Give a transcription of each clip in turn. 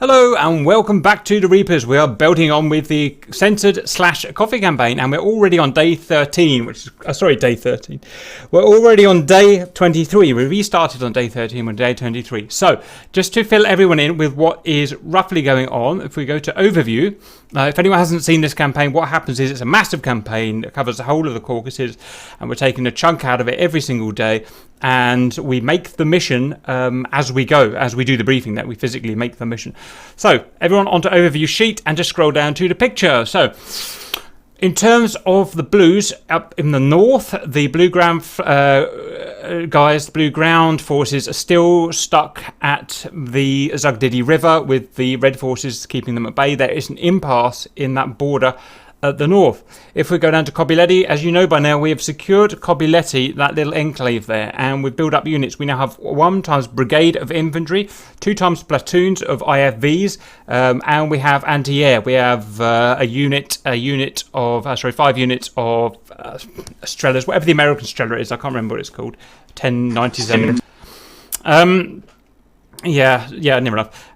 Hello and welcome back to the Reapers. We are belting on with the censored/coffee campaign, and we're already on day 13, which is day 13. We're already on day 23. We restarted on day 13 on day 23. So just to fill everyone in with what is roughly going on, if we go to overview, if anyone hasn't seen this campaign, what happens is it's a massive campaign that covers the whole of the Caucasus, and we're taking a chunk out of it every single day. And we make the mission as we go, as we do the briefing, that we physically make the mission. So everyone onto overview sheet and just scroll down to the picture. So in terms of the blues, up in the north, the blue ground guys, the blue ground forces are still stuck at the Zugdidi River with the red forces keeping them at bay. There is an impasse in that border at the north. If we go down to Kobileti, as you know by now, we have secured Kobileti, that little enclave there, and we've built up units. We now have 1 times brigade of infantry, 2 times platoons of IFVs, and we have anti-air. We have 5 units of Strellas, whatever the American Strela is. I can't remember what it's called. 1097. Yeah, near enough.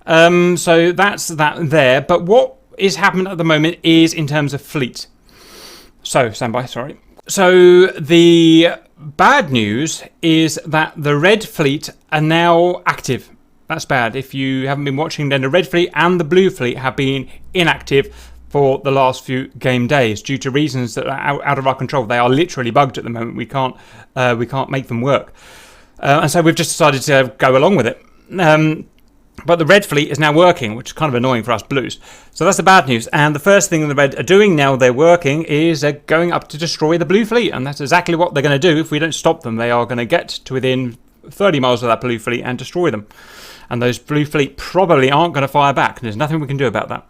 So that's that there. But what is happening at the moment is in terms of fleet. So stand by, sorry. So the bad news is that the red fleet are now active. That's bad. If you haven't been watching, then the red fleet and the blue fleet have been inactive for the last few game days due to reasons that are out of our control. They are literally bugged at the moment. We can't make them work, and so we've just decided to go along with it. But the red fleet is now working, which is kind of annoying for us blues. So that's the bad news. And the first thing the red are doing now they're working is they're going up to destroy the blue fleet. And that's exactly what they're going to do if we don't stop them. They are going to get to within 30 miles of that blue fleet and destroy them. And those blue fleet probably aren't going to fire back. There's nothing we can do about that.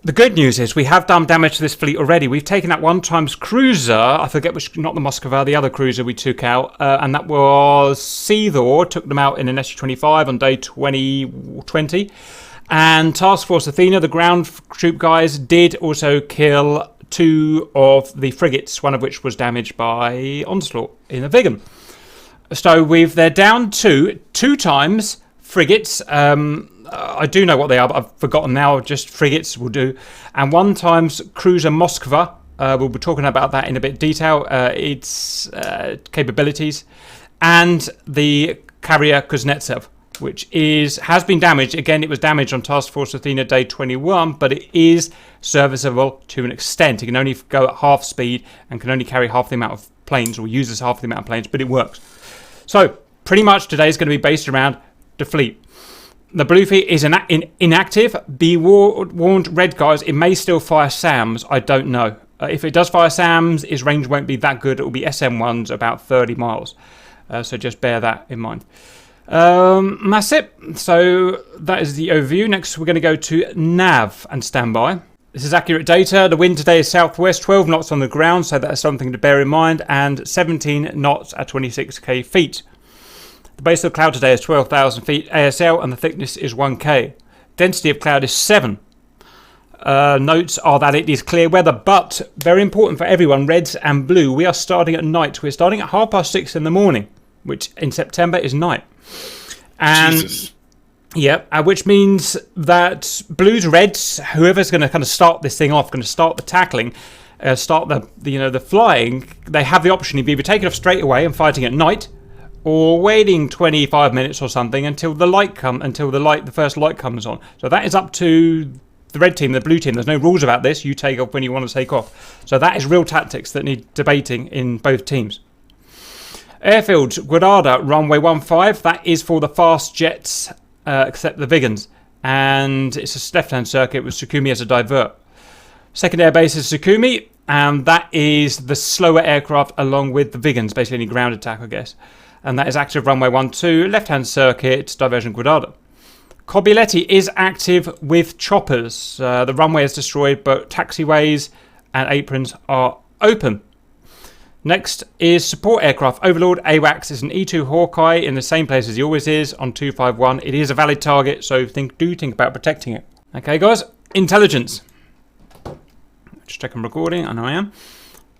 The good news is we have done damage to this fleet already. We've taken that 1 times cruiser. I forget which, not the Moskva, the other cruiser we took out. And that was Seethor. Took them out in an SU-25 on day 20. And Task Force Athena, the ground troop guys, did also kill 2 of the frigates, one of which was damaged by Onslaught in a Viggen. So they're down to 2 times frigates. I do know what they are, but I've forgotten now. Just frigates will do. And 1 times cruiser Moskva. We'll be talking about that in a bit of detail. Its capabilities. And the carrier Kuznetsov, which has been damaged. Again, it was damaged on Task Force Athena day 21, but it is serviceable to an extent. It can only go at half speed and can only carry half the amount of planes, or uses half the amount of planes, but it works. So pretty much today is going to be based around the fleet. The blue fleet is inactive. Be warned, red guys, it may still fire SAMs. I don't know. If it does fire SAMs, its range won't be that good. It will be SM1s about 30 miles. So just bear that in mind. That's it. So that is the overview. Next, we're going to go to Nav and standby. This is accurate data. The wind today is southwest, 12 knots on the ground, so that's something to bear in mind, and 17 knots at 26k feet. The base of the cloud today is 12,000 feet ASL and the thickness is 1k. Density of cloud is 7. Notes are that it is clear weather, but very important for everyone, reds and blue, we are starting at night. We're starting at 6:30 in the morning, which in September is night. And Jesus. Yeah, which means that blues, reds, whoever's going to kind of start this thing off, going to start the tackling, start the flying, they have the option of either taking off straight away and fighting at night, or waiting 25 minutes or something until the first light comes on. So that is up to the red team, the blue team. There's no rules about this. You take off when you want to take off. So that is real tactics that need debating in both teams. Airfields, Guadada, runway 15. That is for the fast jets, except the Viggens. And it's a left-hand circuit with Sukhumi as a divert. Second airbase is Sukhumi, and that is the slower aircraft along with the Viggens, basically any ground attack, I guess. And that is active runway 12, left-hand circuit, diversion Guadada. Kobileti is active with choppers. The runway is destroyed, but taxiways and aprons are open. Next is support aircraft. Overlord AWACS is an E2 Hawkeye in the same place as he always is on 251. It is a valid target, so do think about protecting it. Okay, guys. Intelligence. Just check I'm recording. I know I am.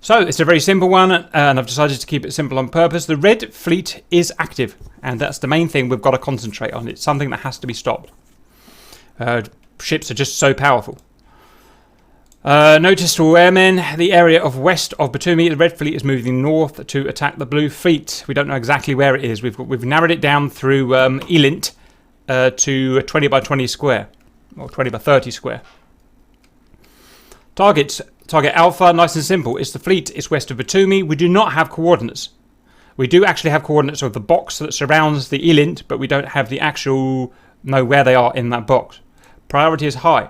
So it's a very simple one, and I've decided to keep it simple on purpose. The red fleet is active, and that's the main thing we've got to concentrate on. It's something that has to be stopped. Ships are just so powerful. Notice to all airmen, the area of west of Batumi, the Red Fleet is moving north to attack the Blue Fleet. We don't know exactly where it is. We've narrowed it down through Elint to 20 by 20 square, or 20 by 30 square. Target Alpha, nice and simple. It's the fleet. It's west of Batumi. We do not have coordinates. We do actually have coordinates of the box that surrounds the Elint, but we don't have the actual know where they are in that box. Priority is high.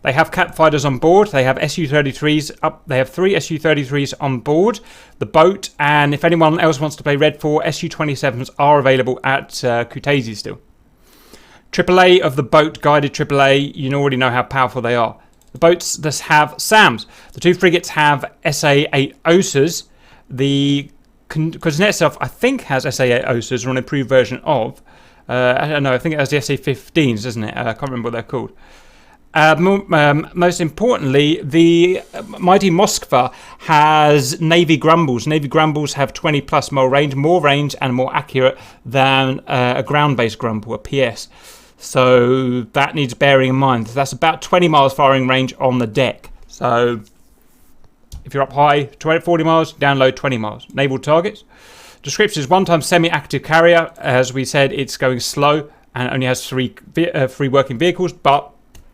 They have cat fighters on board. They have Su-33s up. They have 3 Su-33s on board the boat. And if anyone else wants to play Red 4, Su-27s are available at Kutaisi still. AAA of the boat, guided AAA. You already know how powerful they are. The boats just have SAMs. The 2 frigates have SA-8 OSAs. The Kuznetsov, I think, has SA-8 OSAs, or an improved version of. I don't know. I think it has the SA-15s, doesn't it? I can't remember what they're called. Most importantly, the mighty Moskva has Navy Grumbles. Navy Grumbles have 20 plus mile range, more range and more accurate than a ground-based Grumble, a PS. So that needs bearing in mind. That's about 20 miles firing range on the deck. So if you're up high, 40 miles, down low, 20 miles. Naval targets. Description is 1-time semi-active carrier. As we said, it's going slow and it only has 3 working vehicles, but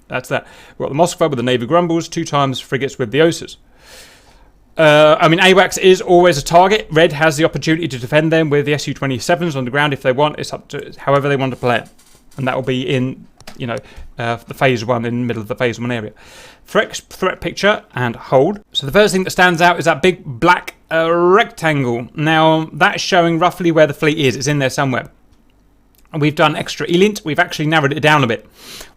that's that. We've got the Moskva with the Navy Grumbles, 2 times frigates with the OSAs. AWACS is always a target. Red has the opportunity to defend them with the Su-27s on the ground if they want. It's up to however they want to play it. And that will be in, the phase 1, in the middle of the phase 1 area. Threat picture and hold. So the first thing that stands out is that big black rectangle. Now, that's showing roughly where the fleet is. It's in there somewhere. We've done extra Elint. We've actually narrowed it down a bit.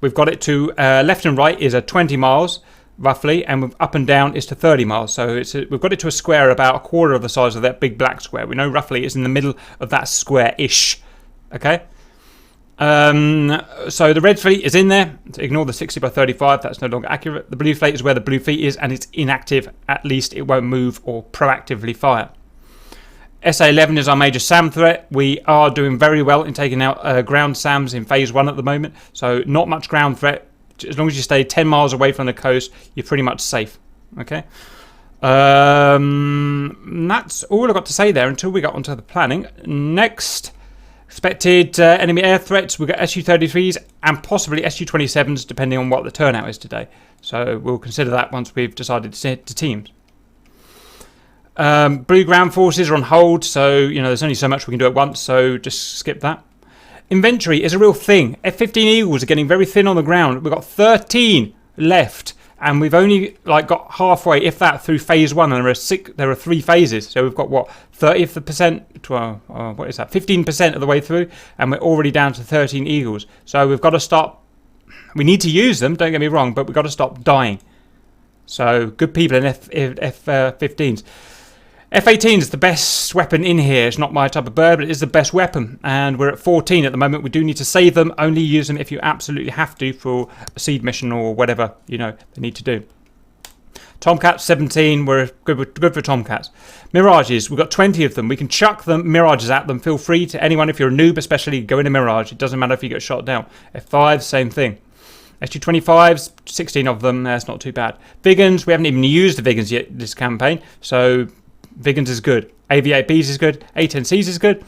We've got it to left and right is 20 miles roughly, and up and down is to 30 miles. So we've got it to a square about a quarter of the size of that big black square. We know roughly it's in the middle of that square-ish. Okay. So the Red Fleet is in there. So ignore the 60 by 35. That's no longer accurate. The Blue Fleet is where the Blue Fleet is, and it's inactive. At least it won't move or proactively fire. SA-11 is our major SAM threat. We are doing very well in taking out ground SAMs in phase 1 at the moment. So not much ground threat. As long as you stay 10 miles away from the coast, you're pretty much safe. Okay. That's all I've got to say there until we got onto the planning. Next, expected enemy air threats. We've got Su-33s and possibly Su-27s, depending on what the turnout is today. So we'll consider that once we've decided to teams. Blue ground forces are on hold, so there's only so much we can do at once, so just skip that. Inventory is a real thing. F-15 Eagles are getting very thin on the ground. We've got 13 left, and we've only got halfway, if that, through phase 1, and there are 3 phases. So we've got 30%, what is that? 15% of the way through, and we're already down to 13 Eagles. So we've got to stop. We need to use them, don't get me wrong, but we've got to stop dying. So good people in F-15s. F-18 is the best weapon in here. It's not my type of bird, but it is the best weapon. And we're at 14 at the moment. We do need to save them. Only use them if you absolutely have to for a seed mission or whatever, they need to do. Tomcats, 17. We're good for Tomcats. Mirages, we've got 20 of them. We can chuck them, Mirages at them. Feel free to anyone, if you're a noob especially, go in a Mirage. It doesn't matter if you get shot down. F5, same thing. Su-25s, 16 of them. That's not too bad. Vigans, we haven't even used the Vigans yet this campaign. So Vigans is good. AV-8Bs is good. A-10Cs is good.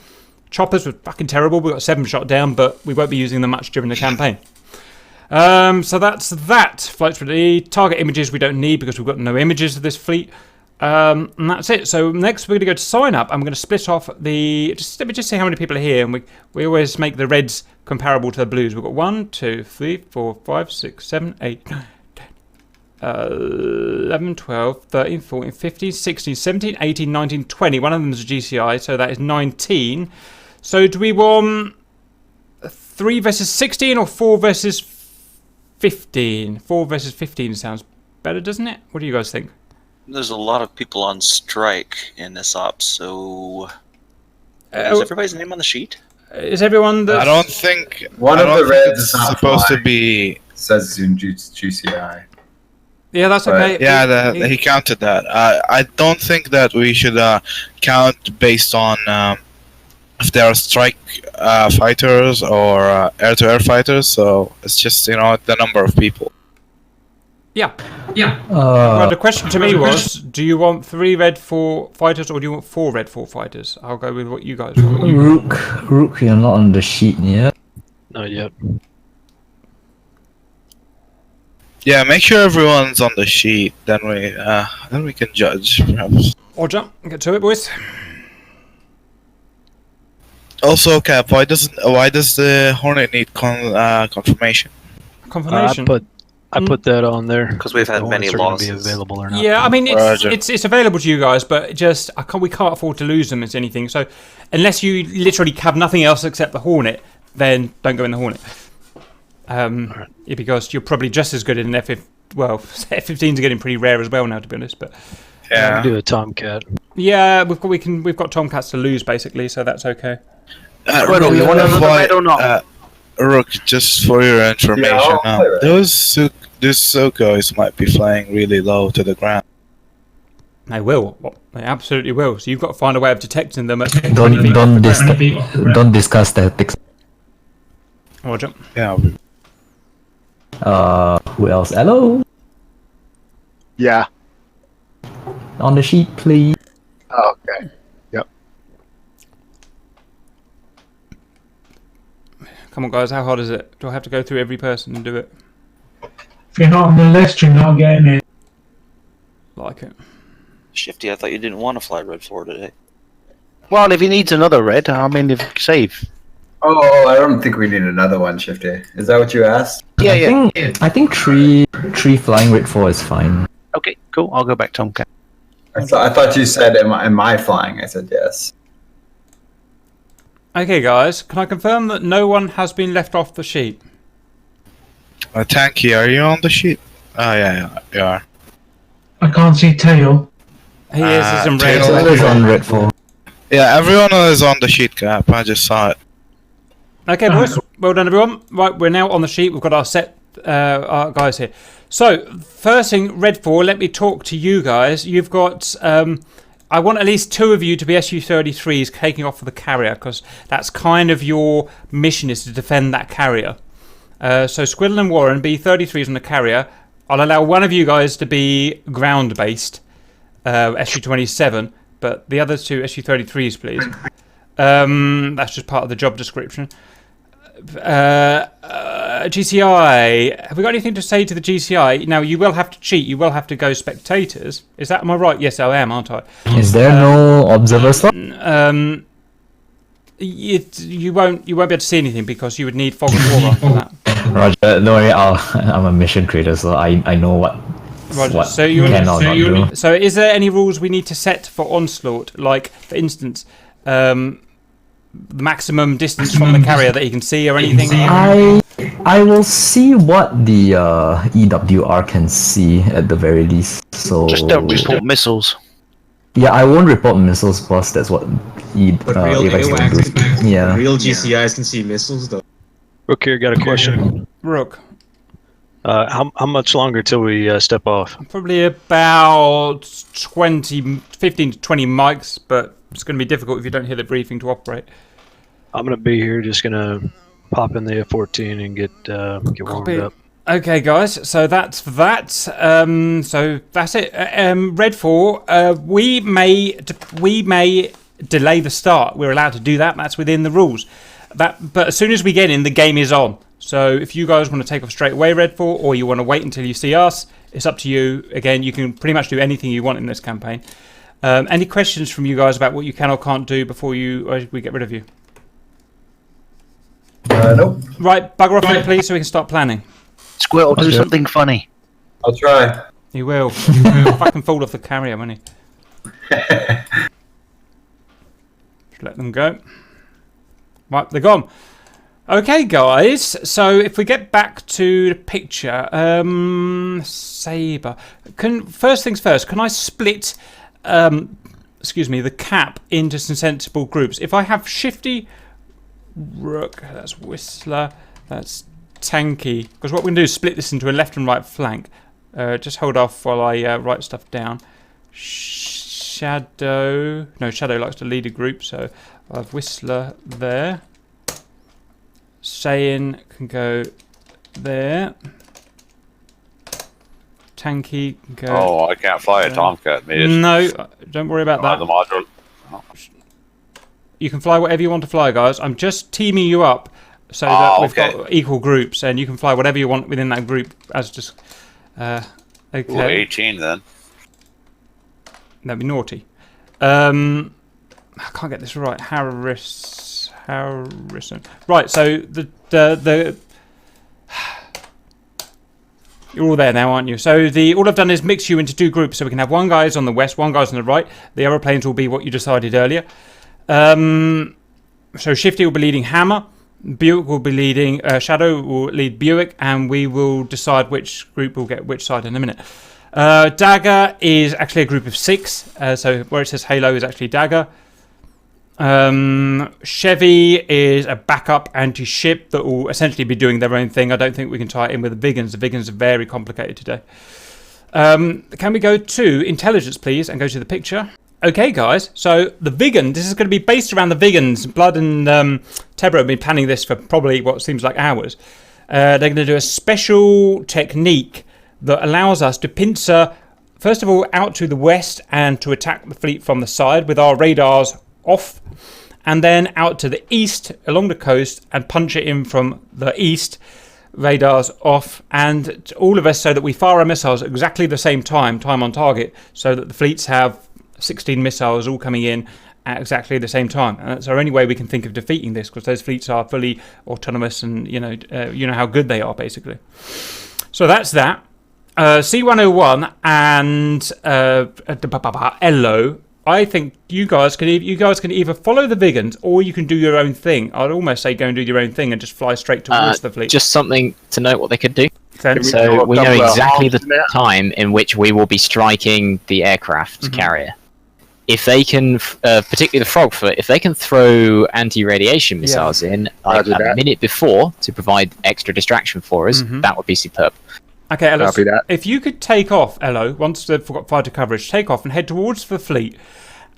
Choppers were fucking terrible. We got 7 shot down, but we won't be using them much during the campaign. So that's that. Flights ready. Target images we don't need because we've got no images of this fleet. And that's it. So next we're going to go to sign up. I'm going to split off the. Let me just see how many people are here, and we always make the reds comparable to the blues. We've got 1, 2, 3, 4, 5, 6, 7, 8, 9, 10, 11, 12, 13, 14, 15, 16, 17, 18, 19, 20. One of them is a GCI, so that is 19. So do we want 3 versus 16 or 4 versus 15? 4 versus 15 sounds better, doesn't it? What do you guys think? There's a lot of people on strike in this op, so is everybody's name on the sheet? Is everyone? I don't think one of the reds is supposed to be. Says in GCI. Yeah, that's okay. Yeah, he counted that. I don't think that we should count based on if there are strike fighters or air-to-air fighters. So it's just the number of people. Yeah. Well, the question to me was, do you want 3 red 4 fighters or do you want 4 red 4 fighters? I'll go with what you guys want. Rook, you're not on the sheet yet. Not yet. Yeah, make sure everyone's on the sheet. Then we can judge, perhaps. Roger, get to it, boys. Also, Cap, why does the Hornet need confirmation? Confirmation. I put that on there 'Cause we've had The many Hornets are gonna be losses. available or not. Yeah, I mean Roger. it's available to you guys, but just we can't afford to lose them as anything. So unless you literally have nothing else except the Hornet, then don't go in the Hornet. Yeah, because you're probably just as good in an F15. Well, F15s are getting pretty rare as well now, to be honest. But Yeah. Do a Tomcat. yeah, we've got Tomcats to lose basically, so that's okay. Rook, you want another fight, red or not? Rook, just for your information, I'll play red. those Sukhos might be flying really low to the ground. They will. They absolutely will. So you've got to find a way of detecting them. At Don't discuss tactics. Roger. Yeah. Who else? Hello? Yeah. On the sheet, please. Oh, okay. Yep. Come on, guys. How hard is it? Do I have to go through every person and do it? If you're not on the list, you're not getting it. Like it. Shifty, I thought you didn't want to fly red 4 today. Well, if he needs another red, I mean, if save. Oh, I don't think we need another one, Shifty. Is that what you asked? Yeah, I think three flying rate 4 is fine. Okay, cool. I'll go back Tomcat. I thought you said, am I flying? I said yes. Okay, guys. Can I confirm that no one has been left off the sheet? Tanky, are you on the sheet? Oh yeah, you are. I can't see tail. He is. He's in red. Tail. It's always on red 4. Yeah, everyone is on the sheet, Cap. I just saw it. Okay, boys. Well done, everyone. Right, we're now on the sheet. We've got our set our guys here. So, first thing, Red 4, let me talk to you guys. You've got... I want at least 2 of you to be Su-33s taking off for the carrier, because that's kind of your mission, is to defend that carrier. So, Squiddle and Warren, be 33s on the carrier. I'll allow one of you guys to be ground-based, Su-27, but the other 2 Su-33s, please. That's just part of the job description. GCI, have we got anything to say to the GCI? Now, you will have to cheat. You will have to go spectators. Am I right? Yes, I am, aren't I? Is there no observer slot? You won't be able to see anything because you would need fog and water for that. Roger, don't worry, I'm a mission creator, so I know what Roger. you can or not do. So, is there any rules we need to set for onslaught? Like, for instance, the maximum distance from the carrier that he can see or anything? I will see what the EWR can see at the very least. So Just don't report missiles. yeah, I won't report missiles because that's what AWACS can do. Yeah. Real GCIs can see missiles, though. Rook here, got a question. Rook. How much longer till we step off? Probably about 15 to 20 mics, but it's going to be difficult if you don't hear the briefing to operate. I'm gonna be here, just gonna pop in the F-14 and get warmed up. Okay, guys. So that's for that. So that's it. Red 4. We may delay the start. We're allowed to do that. That's within the rules. But as soon as we get in, the game is on. So if you guys want to take off straight away, Red 4, or you want to wait until you see us, it's up to you. Again, you can pretty much do anything you want in this campaign. Any questions from you guys about what you can or can't do before we get rid of you? Nope. Right, bugger off, please, so we can start planning. Squirtle, do something funny. I'll try. He will. He'll fucking fall off the carrier, won't he? Just let them go. Right, they're gone. Okay, guys. So if we get back to the picture, Saber. First things first. Can I split, the cap into some sensible groups? If I have Shifty, Rook, that's Whistler, that's Tanky. Because what we can do is split this into a left and right flank. Just hold off while I write stuff down. Shadow likes to lead a group, so I'll have Whistler there. Sayin can go there. Tanky can go. Oh, I can't fly a Tomcat, mate. No, don't worry about that. The module. You can fly whatever you want to fly, guys. I'm just teaming you up so that we've got equal groups, and you can fly whatever you want within that group. As just okay. Ooh, 18 then. That'd be naughty. I can't get this right. Harrison. Right. So the you're all there now, aren't you? So all I've done is mix you into two groups, so we can have one guy's on the west, one guy's on the right. The aeroplanes will be what you decided earlier. So Shifty will be leading Hammer, Buick will be leading, Shadow will lead Buick, and we will decide which group will get which side in a minute. Dagger is actually a group of 6, so where it says Halo is actually Dagger. Chevy is a backup anti-ship that will essentially be doing their own thing. I don't think we can tie it in with the Vigans. The Vigans are very complicated today. Can we go to intelligence, please, and go to the picture? Okay, guys. So the Vigans, this is going to be based around the Vigans. Blood and Tebra have been planning this for probably what seems like hours. They're going to do a special technique that allows us to pincer, first of all, out to the west and to attack the fleet from the side with our radars off, and then out to the east along the coast and punch it in from the east, radars off, and all of us, so that we fire our missiles at exactly the same time on target, so that the fleets have 16 missiles all coming in at exactly the same time. And that's our only way we can think of defeating this, because those fleets are fully autonomous, and you know how good they are basically. So that's that. C101 and Elo. I think you guys can either follow the Vigans or you can do your own thing. I'd almost say go and do your own thing and just fly straight towards the fleet. Just something to note what they could do. Sense. So we know exactly the time in which we will be striking the aircraft carrier. If they can, particularly the Frogfoot, if they can throw anti-radiation missiles in like a minute before to provide extra distraction for us, that would be superb. Okay, Elo, if you could take off, Elo, once they've got fighter coverage, take off and head towards the fleet,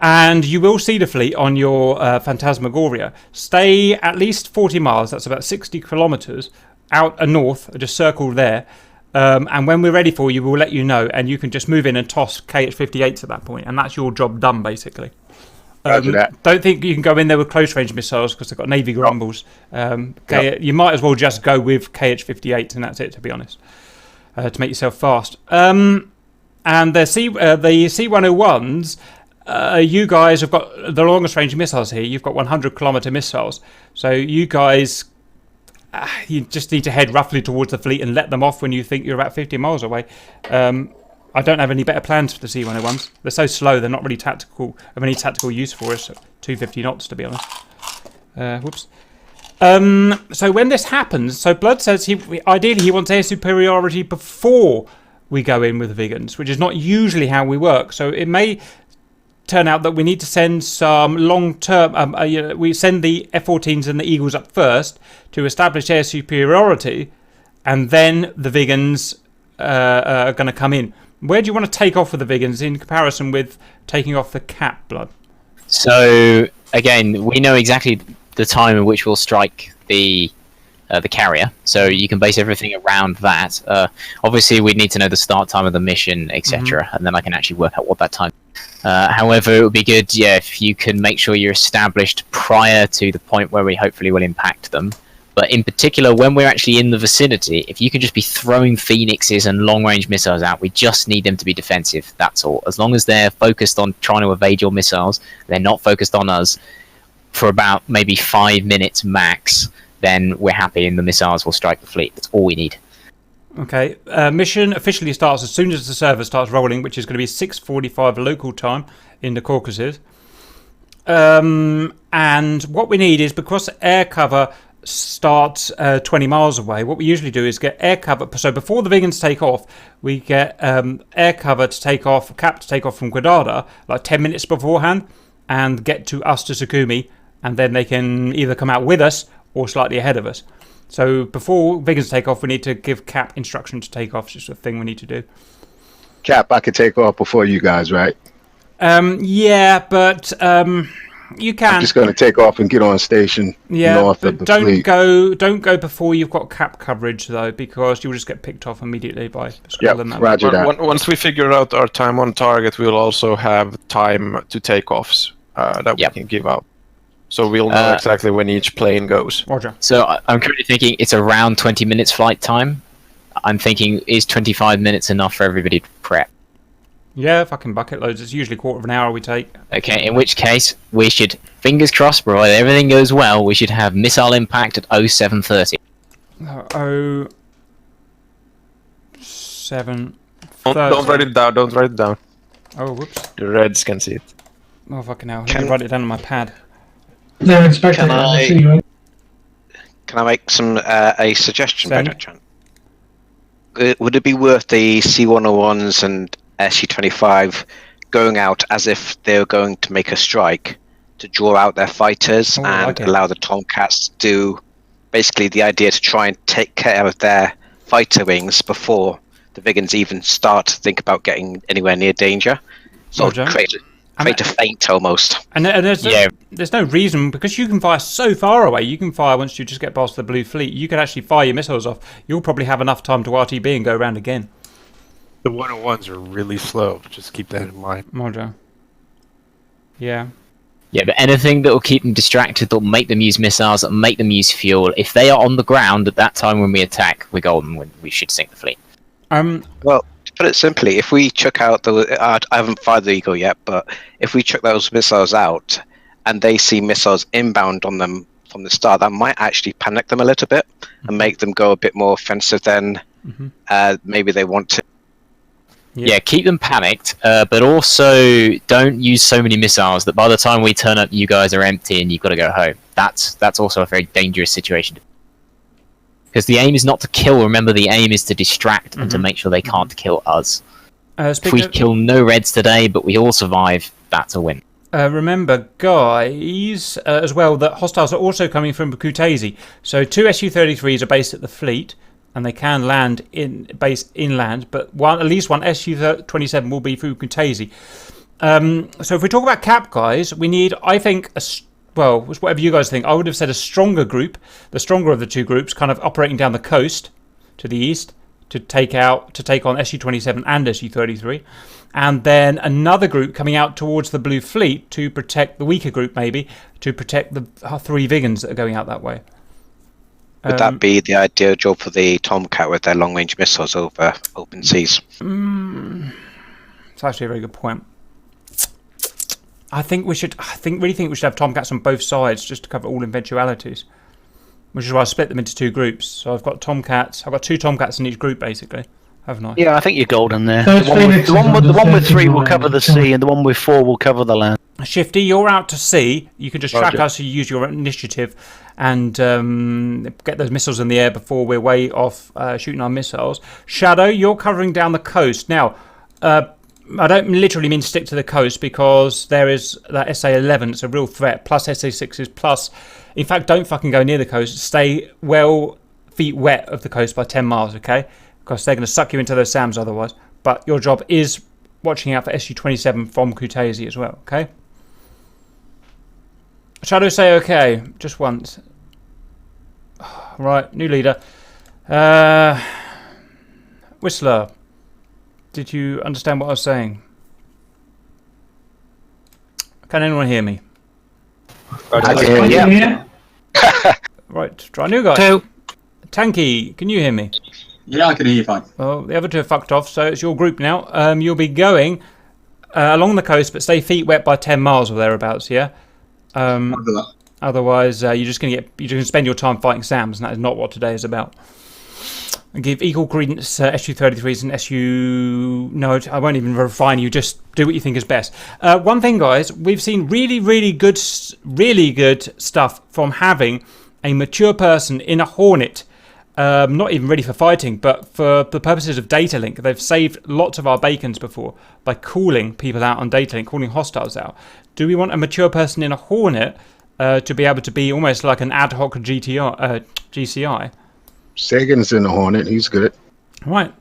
and you will see the fleet on your Phantasmagoria. Stay at least 40 miles, that's about 60 kilometres, out north, just circle there, and when we're ready for you, we'll let you know, and you can just move in and toss KH-58s at that point, and that's your job done, basically. Don't think you can go in there with close-range missiles, because they've got Navy Grumbles. You might as well just go with KH-58s, and that's it, to be honest. To make yourself fast. And the C-101s, you guys have got the longest range missiles here. You've got 100-kilometre missiles. So you guys, you just need to head roughly towards the fleet and let them off when you think you're about 50 miles away. I don't have any better plans for the C-101s. They're so slow, they're not really of any tactical use for us. 250 knots, to be honest. Whoops. So when this happens, so Blood says ideally he wants air superiority before we go in with the Vigans, which is not usually how we work. So it may turn out that we need to send some long-term, we send the F-14s and the Eagles up first to establish air superiority, and then the Vigans are going to come in. Where do you want to take off with the Vigans in comparison with taking off the Cap, Blood? So again, we know exactly the time in which we'll strike the carrier, so you can base everything around that. Obviously, we'd need to know the start time of the mission, etc., and then I can actually work out what that time. However, it would be good, if you can make sure you're established prior to the point where we hopefully will impact them. But in particular, when we're actually in the vicinity, if you can just be throwing Phoenixes and long-range missiles out, we just need them to be defensive. That's all. As long as they're focused on trying to evade your missiles, they're not focused on us, for about maybe 5 minutes max, then we're happy and the missiles will strike the fleet. That's all we need. Okay, mission officially starts as soon as the server starts rolling, which is going to be 6:45 local time in the Caucasus. And what we need is, because air cover starts 20 miles away, what we usually do is get air cover. So before the Vigans take off, we get air cover to take off, Cap to take off from Gwadar, like 10 minutes beforehand, and get to us to Sukhumi, and then they can either come out with us or slightly ahead of us. So before Vigans take off, we need to give Cap instruction to take off. It's just a thing we need to do. Cap, I could take off before you guys, right? Yeah, but You can. I'm just going to take off and get on station north of the fleet. Don't go before you've got cap coverage though, because you'll just get picked off immediately by scrolling Roger that. Once we figure out our time on target, we'll also have time to takeoffs that we can give out. So we'll know exactly when each plane goes. Roger. So I'm currently thinking it's around 20 minutes flight time. I'm thinking, is 25 minutes enough for everybody to prep? Yeah, fucking bucket loads. It's usually a quarter of an hour we take. Okay, in which case, we should, fingers crossed, provided everything goes well, we should have missile impact at 0730. 0730. Don't write it down, don't write it down. Oh, whoops. The Reds can see it. Oh, fucking hell. Let me write it down on my pad. They're inspecting it. Can I make some a suggestion, Benjamin? Would it be worth the C-101s and SU-25 going out as if they were going to make a strike to draw out their fighters and allow the Tomcats to do basically the idea to try and take care of their fighter wings before the Vigans even start to think about getting anywhere near danger? So create a feint almost. And there's no reason, because you can fire so far away. You can fire once you just get past the blue fleet. You can actually fire your missiles off. You'll probably have enough time to RTB and go around again. The 101s are really slow. Just keep that in mind. Roger. Yeah. Yeah, but anything that will keep them distracted, that will make them use missiles, that will make them use fuel, if they are on the ground at that time when we attack, we're golden. We should sink the fleet. Well, to put it simply, if we chuck out the... I haven't fired the Eagle yet, but if we chuck those missiles out and they see missiles inbound on them from the start, that might actually panic them a little bit and make them go a bit more offensive than maybe they want to. Yeah, keep them panicked, but also don't use so many missiles that by the time we turn up, you guys are empty and you've got to go home. That's also a very dangerous situation. Because the aim is not to kill. Remember, the aim is to distract and to make sure they can't kill us. If we kill no Reds today, but we all survive, that's a win. Remember, guys, as well, that hostiles are also coming from Kutaisi. So 2 Su-33s are based at the fleet, and they can land based inland, but at least one Su-27 will be through Kutaisi. So if we talk about cap, guys, we need, I think, well, whatever you guys think, I would have said a stronger group, the stronger of the two groups, kind of operating down the coast to the east to take on Su-27 and Su-33, and then another group coming out towards the Blue Fleet to protect the weaker group, maybe to protect the 3 Vigans that are going out that way. Would that be the ideal job for the Tomcat with their long-range missiles over open seas? It's actually a very good point. I really think we should have Tomcats on both sides just to cover all eventualities. Which is why I split them into 2 groups. So I've got 2 Tomcats in each group, basically, haven't I? Yeah, I think you're golden there. The one with 3 will cover the sea, and the one with 4 will cover the land. Shifty, you're out to sea. You can just track us. You use your initiative and get those missiles in the air before we're way off shooting our missiles. Shadow, you're covering down the coast. Now, I don't literally mean to stick to the coast, because there is that SA-11. It's a real threat. Plus SA-6s. Plus, in fact, don't fucking go near the coast. Stay feet wet of the coast by 10 miles, okay? Because they're going to suck you into those SAMs otherwise. But your job is watching out for Su-27 from Kutaisi as well, okay? Shadow, say okay, just once. Right, new leader. Whistler, did you understand what I was saying? Can anyone hear me? I can hear you. Right, try new guy. 2. Tanky, can you hear me? Yeah, I can hear you fine. Well, the other 2 have fucked off, so it's your group now. You'll be going along the coast, but stay feet wet by 10 miles or thereabouts, yeah? Otherwise, you're just going to spend your time fighting SAMs, and that is not what today is about. And give equal credence Su-33s and Su... No, I won't even refine you. Just do what you think is best. One thing, guys, we've seen really good stuff from having a mature person in a Hornet. Not even ready for fighting, but for the purposes of data link. They've saved lots of our bacons before by calling people out on data link, calling hostiles out. Do we want a mature person in a Hornet to be able to be almost like an ad hoc GCI? Sagan's in the Hornet. He's good. Right.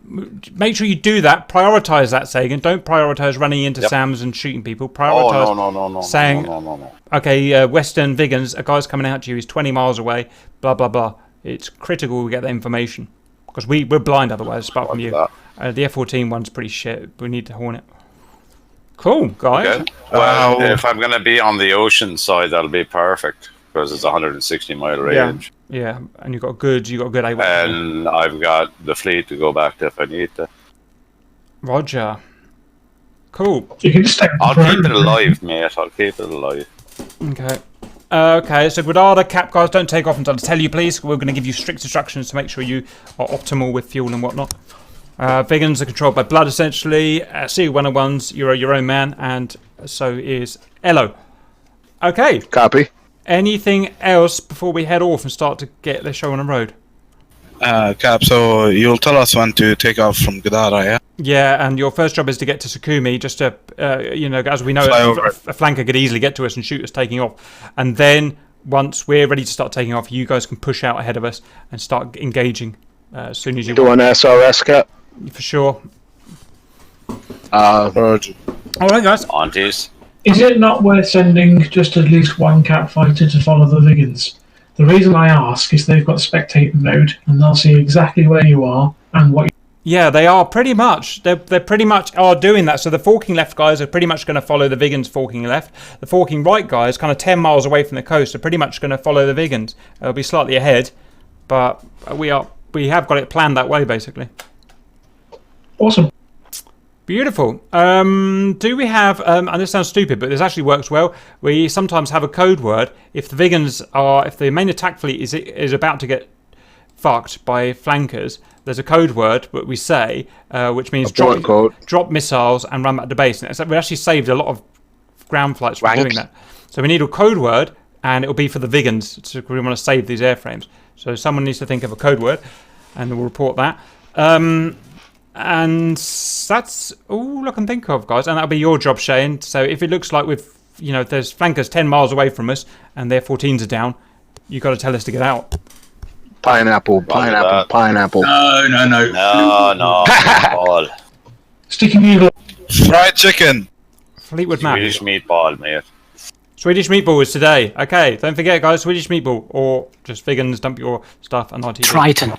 Make sure you do that. Prioritize that, Sagan. Don't prioritize running into Sams and shooting people. Prioritize no, saying, no. okay, Western Vigans, a guy's coming out to you. He's 20 miles away. Blah, blah, blah. It's critical we get that information. Because we're blind otherwise, apart from you. The F-14 one's pretty shit. We need to horn it. Cool, guys. Okay. Well, if I'm going to be on the ocean side, that'll be perfect. Because it's 160-mile range. Yeah, and you've got a good A1. And I've got the fleet to go back to if I need to. Roger. Cool. I'll keep it alive, mate. I'll keep it alive. Okay. Okay, so Gradada, cap guys, don't take off until I tell you, please. We're going to give you strict instructions to make sure you are optimal with fuel and whatnot. Vegans are controlled by blood, essentially. CU-101s, you're your own man, and so is Elo. Okay. Copy. Anything else before we head off and start to get the show on the road? Cap, so you'll tell us when to take off from Gradada, yeah? Yeah, and your first job is to get to Sukumi, just to, as we know, a flanker could easily get to us and shoot us taking off. And then, once we're ready to start taking off, you guys can push out ahead of us and start engaging as soon as you want. Do an SRS, Cap? For sure. Roger. All right, guys. Aunties. Is it not worth sending just at least one cap fighter to follow the Vigans? The reason I ask is they've got spectator mode, and they'll see exactly where you are and what. Yeah, they are pretty much. They're pretty much are doing that. So the forking left guys are pretty much going to follow the Vigans forking left. The forking right guys, kind of 10 miles away from the coast, are pretty much going to follow the Vigans. They'll be slightly ahead, but we have got it planned that way, basically. Awesome. Beautiful. Do we have, and this sounds stupid, but this actually works well. We sometimes have a code word. If the if the main attack fleet is about to get fucked by flankers, there's a code word that we say, which means drop missiles and run back to base. And we actually saved a lot of ground flights from doing that. So we need a code word, and it'll be for the Vigans. So we want to save these airframes. So someone needs to think of a code word, and we'll report that. And that's all I can think of, guys. And that'll be your job, Shane. So if it looks like there's flankers 10 miles away from us and their 14s are down, you've got to tell us to get out. Pineapple. No. Meatball. Sticky noodle. Fried chicken. Fleetwood Mac. Swedish meatball, mate. Swedish meatball is today. Okay, don't forget, guys. Swedish meatball, or just Vigans. Dump your stuff and RTD. Triton.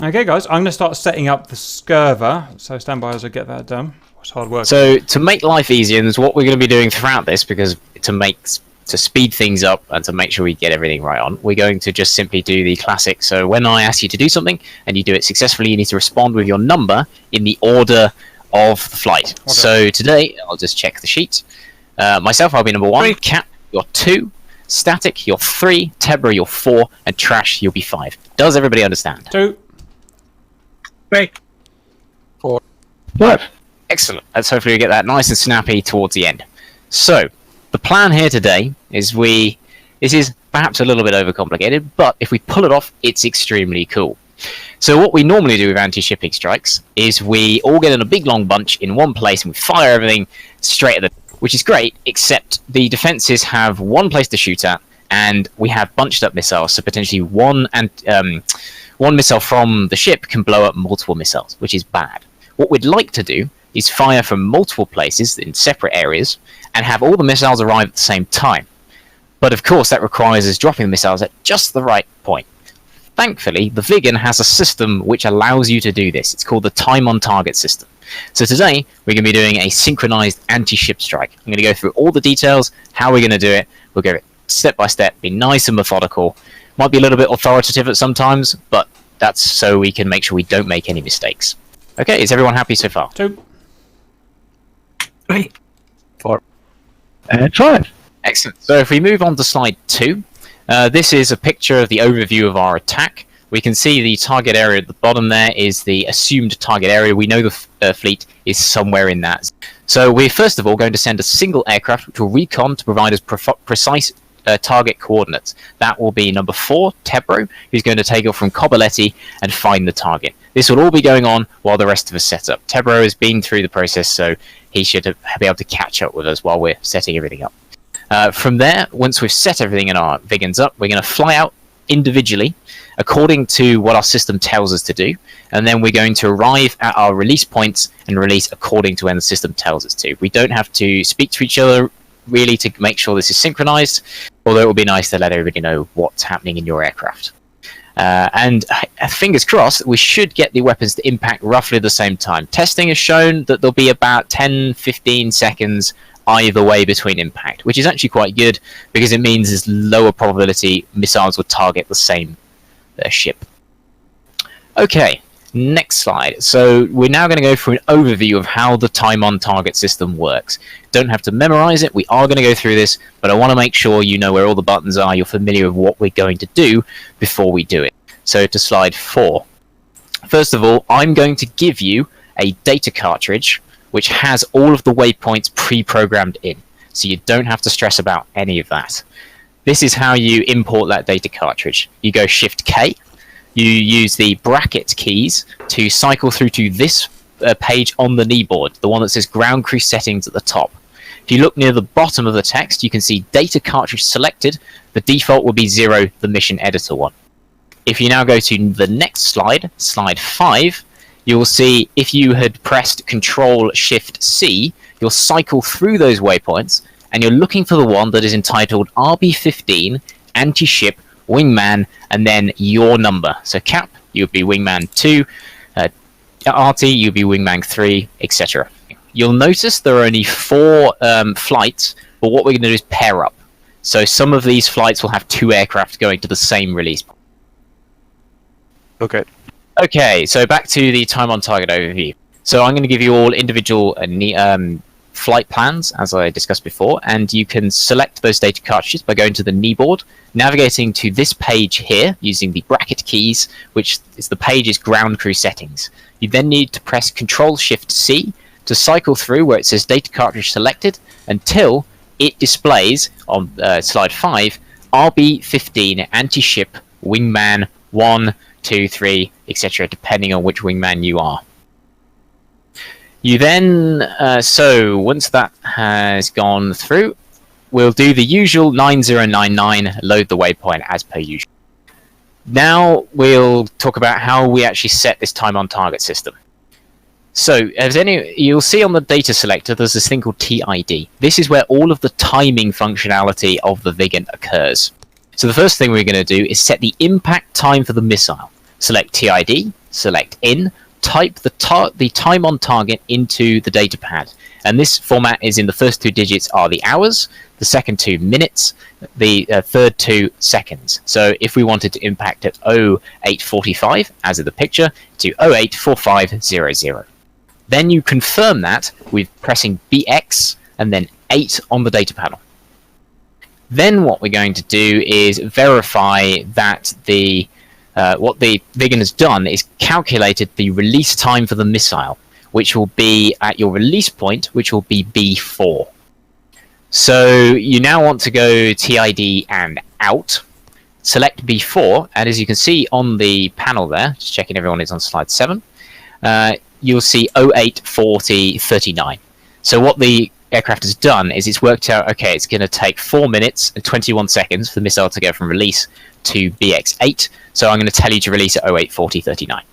Okay, guys, I'm going to start setting up the Scurver, so stand by as I get that done. It's hard work. So, to make life easier, and what we're going to be doing throughout this, because to speed things up and to make sure we get everything right on, we're going to just simply do the classic. So, when I ask you to do something, and you do it successfully, you need to respond with your number in the order of the flight. Okay. So, today, I'll just check the sheet. Myself, I'll be number 1. Cap, you're 2. Static, you're 3. Tebra, you're 4. And Trash, you'll be 5. Does everybody understand? 2. 3. 4. 5. Excellent. Let's hopefully get that nice and snappy towards the end. So, the plan here today is this is perhaps a little bit overcomplicated, but if we pull it off, it's extremely cool. So what we normally do with anti-shipping strikes is we all get in a big long bunch in one place and we fire everything straight at which is great, except the defenses have one place to shoot at, and we have bunched up missiles, so potentially one missile from the ship can blow up multiple missiles, which is bad. What we'd like to do is fire from multiple places in separate areas and have all the missiles arrive at the same time. But of course that requires us dropping the missiles at just the right point. Thankfully, the Vigan has a system which allows you to do this. It's called the time on target system. So today we're going to be doing a synchronized anti-ship strike. I'm going to go through all the details, how we're going to do it. We'll go step by step, be nice and methodical. Might be a little bit authoritative at some times, but that's so we can make sure we don't make any mistakes. Okay, is everyone happy so far? 2. 3. 4. And 5. Excellent. So if we move on to slide 2, this is a picture of the overview of our attack. We can see the target area at the bottom there is the assumed target area. We know the fleet is somewhere in that. So we're first of all going to send a single aircraft which will recon to provide us precise target coordinates. That will be number 4, Tebro, who's going to take off from Coboletti and find the target. This will all be going on while the rest of us set up. Tebro has been through the process, so he should be able to catch up with us while we're setting everything up. From there, once we've set everything in our Vigans up, we're going to fly out individually according to what our system tells us to do, and then we're going to arrive at our release points and release according to when the system tells us to. We don't have to speak to each other really to make sure this is synchronized, although it would be nice to let everybody know what's happening in your aircraft. And fingers crossed, we should get the weapons to impact roughly the same time. Testing has shown that there'll be about 10-15 seconds either way between impact, which is actually quite good because it means there's lower probability missiles will target the same ship. Okay, next slide. So we're now going to go through an overview of how the time on target system works. Don't have to memorize it, we are going to go through this, but I want to make sure you know where all the buttons are, you're familiar with what we're going to do before we do it. So to slide 4. First of all, I'm going to give you a data cartridge which has all of the waypoints pre-programmed in, so you don't have to stress about any of that. This is how you import that data cartridge. You go Shift K, you use the bracket keys to cycle through to this page on the kneeboard, the one that says ground crew settings at the top. If you look near the bottom of the text, you can see data cartridge selected. The default will be 0, the mission editor one. If you now go to the next slide, slide 5, you will see if you had pressed Control Shift C, you'll cycle through those waypoints, and you're looking for the one that is entitled RB15 Anti-Ship Wingman, and then your number. So Cap, you would be Wingman 2, RT, you would be Wingman 3, etc. You'll notice there are only 4 flights, but what we're going to do is pair up. So some of these flights will have 2 aircraft going to the same release point. Okay. Okay, so back to the time on target overview. So I'm going to give you all individual flight plans, as I discussed before, and you can select those data cartridges by going to the kneeboard, navigating to this page here using the bracket keys, which is the page's ground crew settings. You then need to press Control Shift C to cycle through where it says data cartridge selected until it displays on slide 5 RB15 Anti-Ship Wingman 1, 2, 3, etc., depending on which wingman you are. You then, so once that has gone through, we'll do the usual 9099, load the waypoint as per usual. Now we'll talk about how we actually set this time on target system. So, you'll see on the data selector there's this thing called TID. This is where all of the timing functionality of the Viggen occurs. So the first thing we're going to do is set the impact time for the missile. Select TID, select IN, type the time on target into the data pad. And this format is in the first 2 digits are the hours, the second 2 minutes, the third 2 seconds. So if we wanted to impact at 0845, as in the picture, to 084500. Then you confirm that with pressing BX and then 8 on the data panel. Then what we're going to do is verify that what the Viggen has done is calculated the release time for the missile, which will be at your release point, which will be B4. So you now want to go TID and out, select B4, and as you can see on the panel there, just checking everyone is on slide 7, you'll see 084039. So what the aircraft has done is it's worked out, okay, it's going to take 4 minutes and 21 seconds for the missile to go from release to BX8, so I'm going to tell you to release at 084039.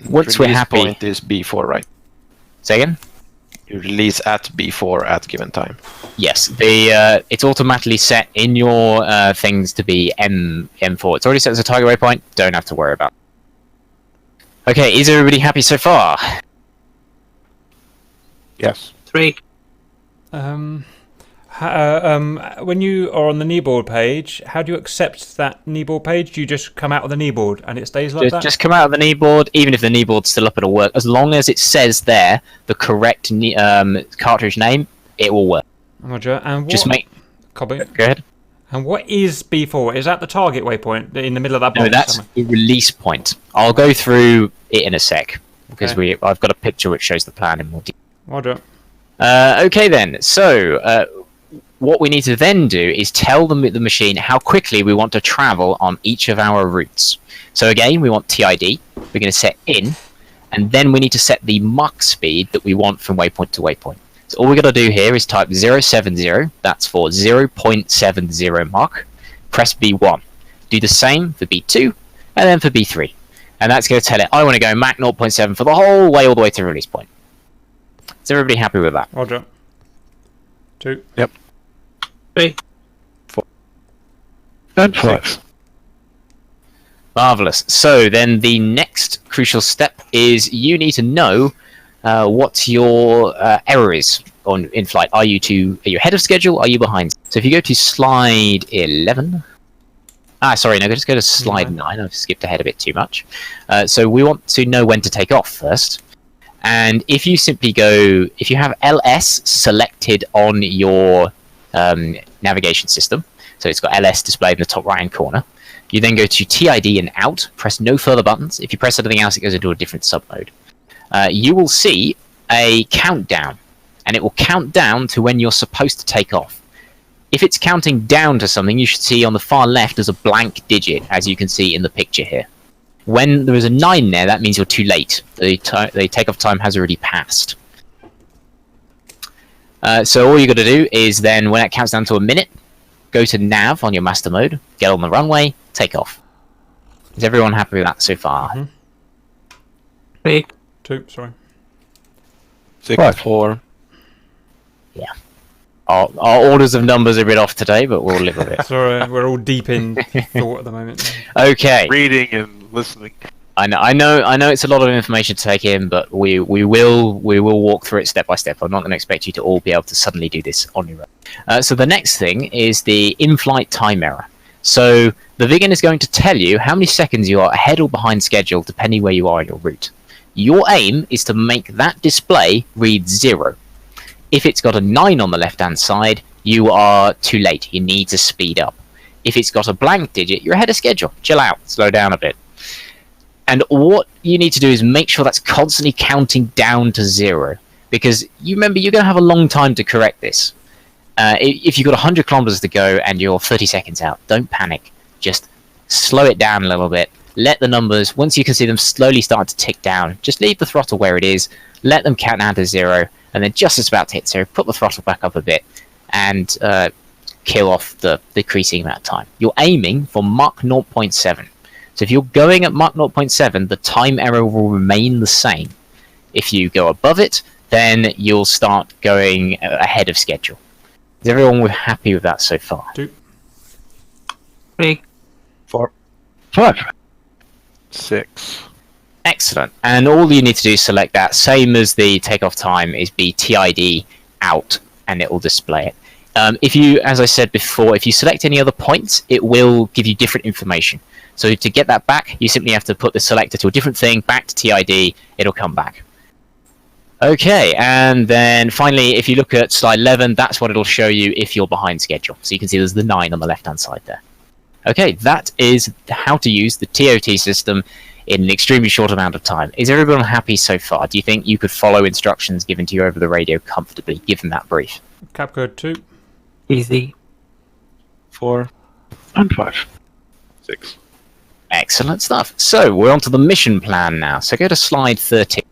Once we're happy... Release point is B4, right? Say again? You release at B4 at given time. Yes, it's automatically set in your things to be M4. It's already set as a target waypoint, don't have to worry about it. Okay, is everybody happy so far? Yes. 3. When you are on the kneeboard page, how do you accept that kneeboard page? Do you just come out of the kneeboard and it stays like that? Just come out of the kneeboard, even if the kneeboard's still up, it'll work. As long as it says there the correct cartridge name, it will work. Roger. And what... Just make... Copy. Go ahead. And what is B4? Is that the target waypoint in the middle of that box? No, that's the release point. I'll go through it in a sec, because I've got a picture which shows the plan in more detail. Roger. Okay then, so what we need to then do is tell the machine how quickly we want to travel on each of our routes. So again, we want TID, we're going to set in, and then we need to set the Mach speed that we want from waypoint to waypoint. So all we're going to do here is type 070, that's for 0.70 Mach, press B1. Do the same for B2, and then for B3. And that's going to tell it, I want to go Mach 0.7 for the whole way, all the way to release point. Is everybody happy with that? Roger. 2. Yep. 3. 4. And 5. Marvelous. So then the next crucial step is you need to know what your error is in flight. Are you ahead of schedule? Are you behind? So if you go to slide 11. Sorry, no, just go to slide 9. I've skipped ahead a bit too much. So we want to know when to take off first. And if you simply go, if you have LS selected on your navigation system, so it's got LS displayed in the top right-hand corner, you then go to TID and out, press no further buttons. If you press anything else, it goes into a different sub-mode. You will see a countdown, and it will count down to when you're supposed to take off. If it's counting down to something, you should see on the far left there's a blank digit, as you can see in the picture here. When there is a 9 there, that means you're too late. The takeoff time has already passed. So all you got to do is then, when it counts down to a minute, go to nav on your master mode, get on the runway, take off. Is everyone happy with that so far? 3. 2, sorry. 6, 4. Yeah. Our orders of numbers are a bit off today, but we'll live with it. Sorry, we're all deep in thought at the moment. Okay. Reading and listening. I know it's a lot of information to take in, but we will walk through it step by step. I'm not going to expect you to all be able to suddenly do this on your own. So the next thing is the in-flight time error. So the Viggen is going to tell you how many seconds you are ahead or behind schedule, depending where you are in your route. Your aim is to make that display read 0. If it's got a 9 on the left-hand side, you are too late. You need to speed up. If it's got a blank digit, you're ahead of schedule. Chill out. Slow down a bit. And what you need to do is make sure that's constantly counting down to 0. Because you remember, you're going to have a long time to correct this. If you've got 100 kilometers to go and you're 30 seconds out, don't panic. Just slow it down a little bit. Let the numbers, once you can see them slowly start to tick down, just leave the throttle where it is. Let them count down to 0. And then just as about to hit 0, put the throttle back up a bit and kill off the decreasing amount of time. You're aiming for Mach 0.7. So if you're going at Mach 0.7, the time error will remain the same. If you go above it, then you'll start going ahead of schedule. Is everyone happy with that so far? 2. 3. 4. 5. 6. Excellent. And all you need to do is select that, same as the takeoff time, is be TID out, and it will display it. If you, as I said before, if you select any other points, it will give you different information. So to get that back, you simply have to put the selector to a different thing, back to TID, it'll come back. Okay, and then finally, if you look at slide 11, that's what it'll show you if you're behind schedule. So you can see there's the 9 on the left-hand side there. Okay, that is how to use the ToT system in an extremely short amount of time. Is everyone happy so far? Do you think you could follow instructions given to you over the radio comfortably, given that brief? Cap code 2. Easy. 4. And 5. 6. Excellent stuff. So we're on to the mission plan now. So go to slide 13.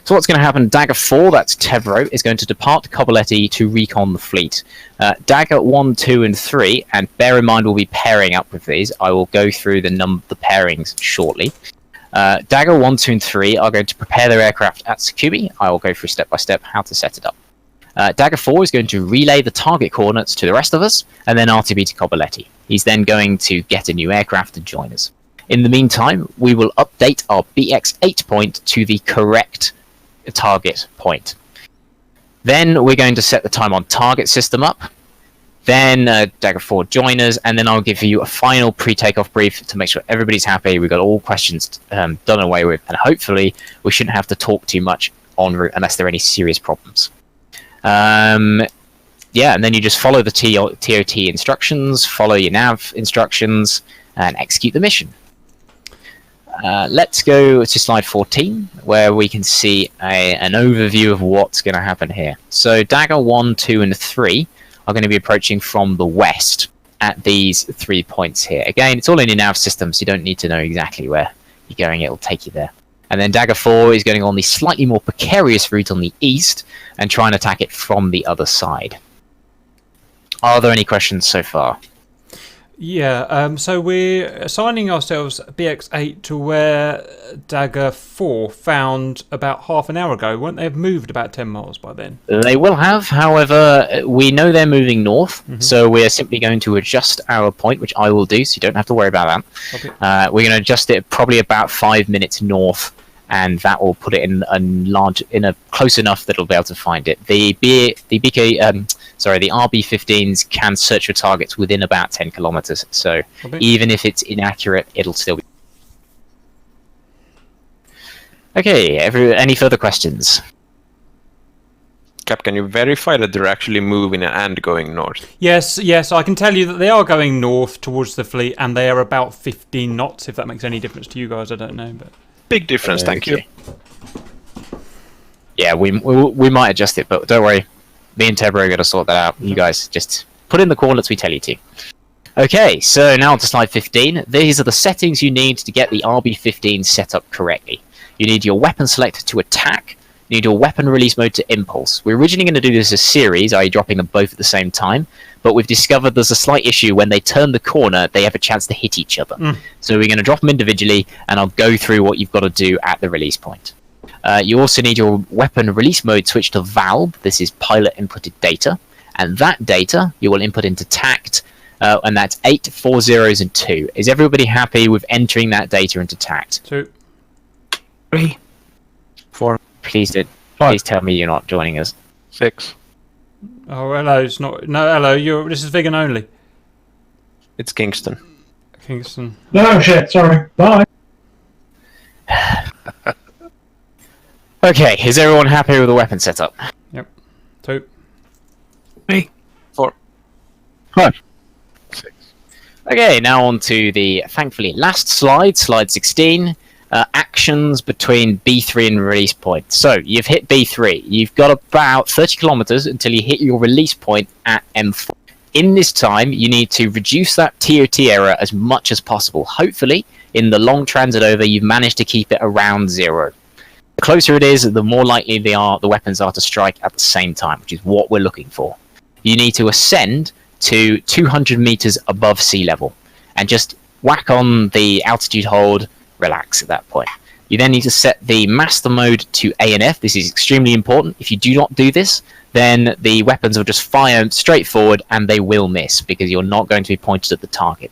So what's going to happen, Dagger 4, that's Tevro, is going to depart Kobuleti to recon the fleet. Dagger 1, 2, and 3, and bear in mind we'll be pairing up with these. I will go through the pairings shortly. Dagger 1, 2, and 3 are going to prepare their aircraft at Sukhumi. I will go through step by step how to set it up. Dagger 4 is going to relay the target coordinates to the rest of us, and then RTB to Kobuleti. He's then going to get a new aircraft and join us. In the meantime, we will update our BX8 point to the correct target point. Then we're going to set the time on target system up. Then Dagger 4 join us, and then I'll give you a final pre-takeoff brief to make sure everybody's happy. We've got all questions done away with, and hopefully we shouldn't have to talk too much en route unless there are any serious problems. Yeah, and then you just follow the ToT instructions, follow your nav instructions, and execute the mission. Let's go to slide 14, where we can see an overview of what's going to happen here. So Dagger 1, 2, and 3 are going to be approaching from the west at these 3 points here. Again, it's all in your nav system, so you don't need to know exactly where you're going. It'll take you there. And then Dagger 4 is going on the slightly more precarious route on the east and try and attack it from the other side. Are there any questions so far? Yeah, so we're assigning ourselves BX8 to where Dagger 4 found about half an hour ago. Won't they have moved about 10 miles by then? They will have, however, we know they're moving north, so we're simply going to adjust our point, which I will do, so you don't have to worry about that. Okay. We're going to adjust it probably about 5 minutes north, and that will put it in a close enough that it'll be able to find it. The RB-15s can search for targets within about 10 kilometers, so even if it's inaccurate, it'll still be. Okay, any further questions? Cap, can you verify that they're actually moving and going north? Yes, I can tell you that they are going north towards the fleet, and they are about 15 knots, if that makes any difference to you guys, I don't know. But big difference, thank you. Yeah, we might adjust it, but don't worry. Me and Tebro are going to sort that out. You guys just put in the coordinates we tell you to. Okay, so now on to slide 15. These are the settings you need to get the RB-15 set up correctly. You need your weapon selector to attack. You need your weapon release mode to impulse. We're originally going to do this as a series, i.e. dropping them both at the same time, but we've discovered there's a slight issue. When they turn the corner, they have a chance to hit each other. So we're going to drop them individually, and I'll go through what you've got to do at the release point. You also need your weapon release mode switch to valve. This is pilot inputted data, and that data you will input into TACT, and that's 8, 4 zeros and 2. Is everybody happy with entering that data into TACT? 2, 3, 4. Please tell me you're not joining us. 6. Oh, hello, it's not. No, hello, this is vegan only. It's Kingston. Kingston. No shit, sorry. Bye. Okay, is everyone happy with the weapon setup? Yep. 2, 3, 4, 5, 6. Okay, now on to the, thankfully, last slide, slide 16. Actions between B3 and release point. So, you've hit B3. You've got about 30 kilometers until you hit your release point at M4. In this time, you need to reduce that ToT error as much as possible. Hopefully, in the long transit over, you've managed to keep it around 0. The closer it is, the more likely the weapons are to strike at the same time, which is what we're looking for. You need to ascend to 200 meters above sea level and just whack on the altitude hold, relax at that point. You then need to set the master mode to ANF. This is extremely important. If you do not do this, then the weapons will just fire straight forward and they will miss because you're not going to be pointed at the target.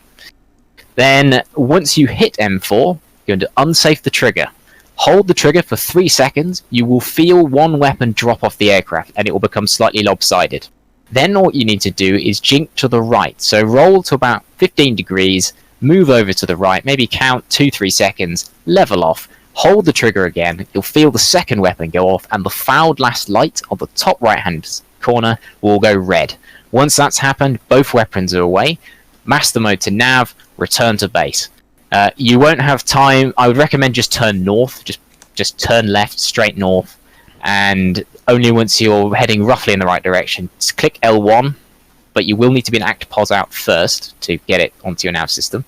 Then once you hit M4, you're going to unsafe the trigger. Hold the trigger for 3 seconds. You will feel one weapon drop off the aircraft and it will become slightly lopsided. Then what you need to do is jink to the right. So roll to about 15 degrees, move over to the right, maybe count 2-3 seconds, level off, hold the trigger again, you'll feel the second weapon go off, and the fouled last light on the top right hand corner will go red. Once that's happened, both weapons are away. Master mode to nav, return to base. You won't have time. I would recommend just turn north, just turn left, straight north, and only once you're heading roughly in the right direction, just click L1, but you will need to be in act pos out first to get it onto your nav system,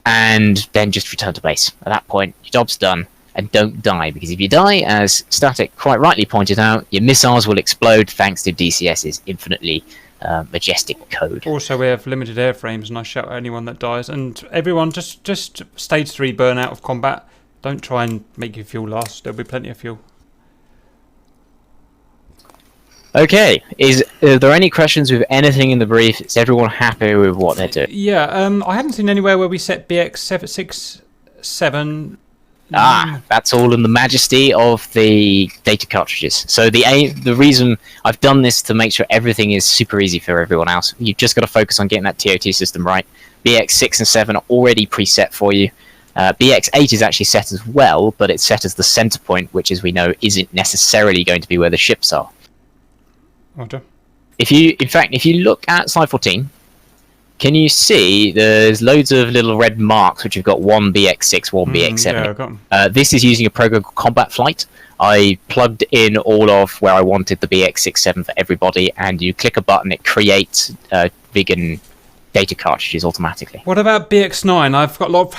and then just return to base. At that point, your job's done, and don't die, because if you die, as Static quite rightly pointed out, your missiles will explode thanks to DCS's infinitely majestic code. Also, we have limited airframes, and I shout at anyone that dies. And everyone, just stage 3 burn out of combat. Don't try and make your fuel last. There'll be plenty of fuel. Okay, are there any questions with anything in the brief? Is everyone happy with what they're doing? Yeah, I haven't seen anywhere where we set BX767. That's all in the majesty of the data cartridges. So the reason I've done this to make sure everything is super easy for everyone else. You've just got to focus on getting that ToT system right. BX6 and 7 are already preset for you. BX8 is actually set as well, but it's set as the center point, which, as we know, isn't necessarily going to be where the ships are. Roger. If you look at slide 14, can you see there's loads of little red marks which have got one BX6, one BX7? Yeah, I've got 'em. This is using a program called Combat Flight. I plugged in all of where I wanted the BX67 for everybody, and you click a button, it creates vegan data cartridges automatically. What about BX9? I've got a lot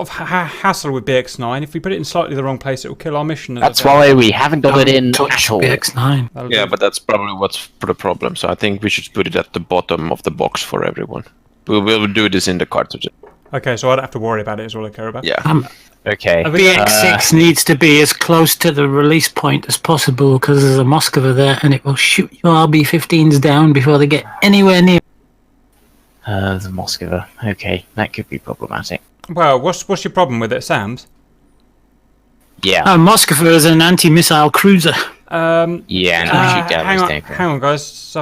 of hassle with BX9. If we put it in slightly the wrong place, it will kill our mission. That's why we haven't got it in at all. BX9. Yeah, but that's probably what's the problem. So I think we should put it at the bottom of the box for everyone. We'll do this in the cartridge. Okay, so I don't have to worry about it. Is all I care about. Yeah. Okay. BX6 needs to be as close to the release point as possible because there's a Moskva there, and it will shoot your RB-15s down before they get anywhere near. The Moskva. Okay, that could be problematic. Well, what's your problem with it, Sam's? Yeah. Moskva is an anti-missile cruiser. Yeah, and shoot down hang on, guys.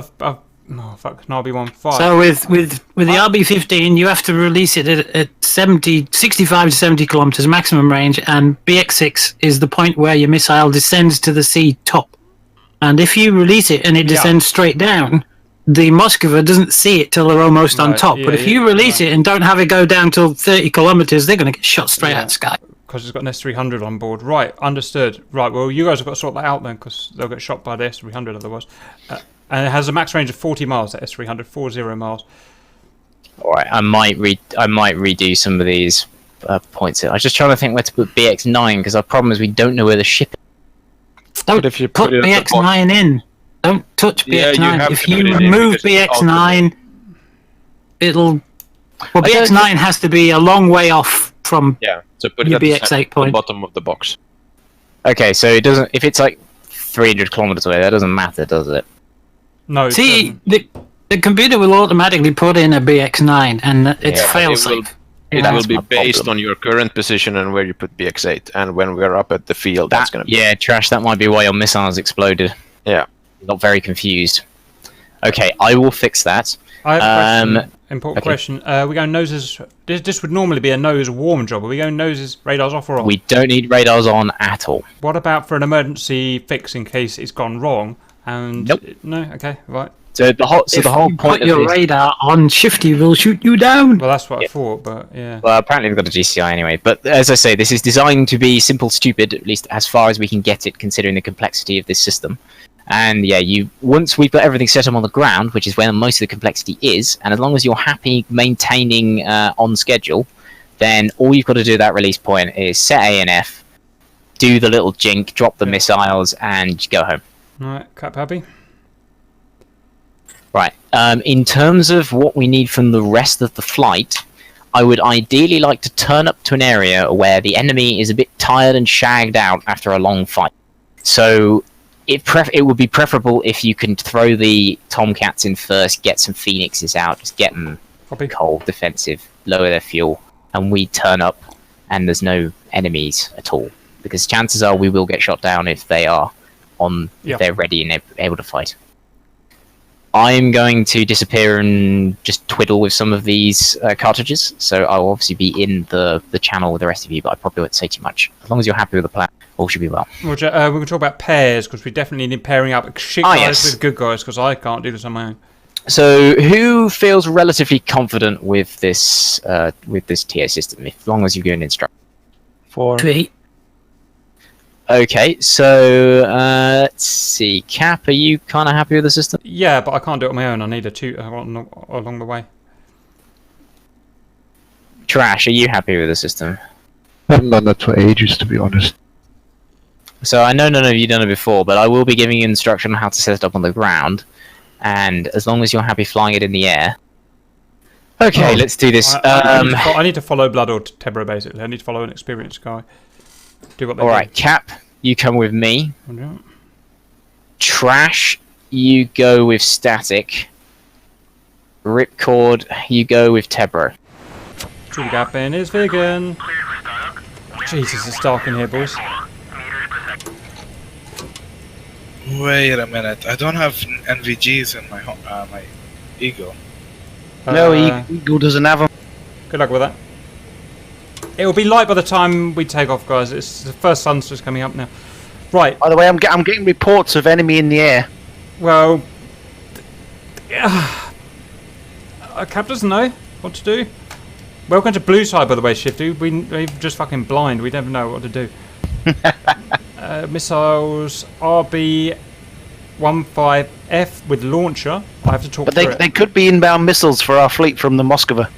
Oh fuck, an RB-15. So with the RB-15, you have to release it at 65 to 70 kilometers maximum range, and BX6 is the point where your missile descends to the sea top. And if you release it and it descends straight down, the Moskva doesn't see it till they're almost on top. But if you release it and don't have it go down till 30 kilometers, they're going to get shot straight out of the sky. Because it's got an S300 on board. Right, understood. Right, well, you guys have got to sort that out then, because they'll get shot by the S300 otherwise. And it has a max range of 40 miles, that S300, 40 miles. Alright, I might redo some of these points. I was just trying to think where to put BX9, because our problem is we don't know where the ship is. Don't if you put BX9 in. Don't touch BX9. If you remove BX9, it'll... Well, BX9 has to be a long way off from so put your it BX8 at point. the bottom of the box. Okay, so it doesn't... If it's like 300 kilometers away, that doesn't matter, does it? No. See, the computer will automatically put in a BX9, and it's fail-safe. It will be based on your current position and where you put BX8, and when we're up at the field, that's going to be... Yeah, Trash, that might be why your missiles exploded. Yeah. Got very confused. Okay, I will fix that. I have a question. Important question. We're going noses... This would normally be a nose warm job. Are we going noses, radars off or on? We don't need radars on at all. What about for an emergency fix in case it's gone wrong? And nope. No? Okay, right. So the whole point of your radar on Shifty will shoot you down. Well, that's what I thought, but yeah. Well, apparently we've got a GCI anyway. But as I say, this is designed to be simple, stupid, at least as far as we can get it, considering the complexity of this system. And yeah, once we've got everything set up on the ground, which is where most of the complexity is, and as long as you're happy maintaining on schedule, then all you've got to do at that release point is set A and F, do the little jink, drop the missiles, and go home. Alright, Cap happy? Right. In terms of what we need from the rest of the flight, I would ideally like to turn up to an area where the enemy is a bit tired and shagged out after a long fight. So it would be preferable if you can throw the Tomcats in first, get some Phoenixes out, just get them cold, defensive, lower their fuel, and we turn up and there's no enemies at all. Because chances are we will get shot down if they are if they're ready and able to fight. I'm going to disappear and just twiddle with some of these cartridges, so I'll obviously be in the channel with the rest of you, but I probably won't say too much. As long as you're happy with the plan, all should be well. Roger, we're going to talk about pairs, because we definitely need pairing up shit guys with good guys, because I can't do this on my own. So, who feels relatively confident with this tier system, as long as you go and instruct? 4. Okay, so let's see. Cap, are you kind of happy with the system? Yeah, but I can't do it on my own. I need a tutor along the way. Trash, are you happy with the system? I haven't done that for ages, to be honest. So I know none of you done it before, but I will be giving you instruction on how to set it up on the ground, and as long as you're happy flying it in the air. Okay, let's do this. I need to follow Blood or Tebro, basically. I need to follow an experienced guy. Do what they do. Alright, Cap, you come with me. Trash, you go with Static. Ripcord, you go with Tebro. Gap in is vegan. Jesus, it's dark in here, boys. Wait a minute. I don't have NVGs in my my Eagle. No, Eagle doesn't have them. Good luck with that. It will be light by the time we take off, guys. It's the first sun's just coming up now. Right. By the way, I'm getting reports of enemy in the air. Well, Cap doesn't know what to do. Welcome to Blue Side, by the way, Shifty. We're just fucking blind. We never know what to do. Missiles RB-15F with launcher. I have to talk. But they could be inbound missiles for our fleet from the Moskva.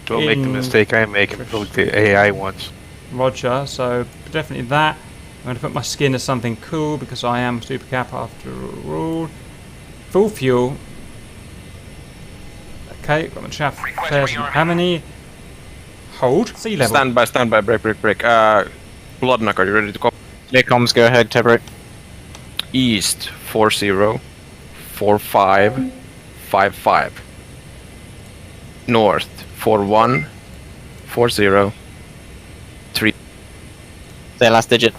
Don't make the mistake I make and build the AI ones. Roger, so definitely that. I'm going to put my skin as something cool because I am Super Cap after all. Full fuel. Okay, got my chaff flares. How many? Hold. Sea level. Stand by, break. Bloodknock, are you ready to call? Clear comms, go ahead, ToT Pre-Brief. East 40 45 55. North 41 40 3 Say last digit.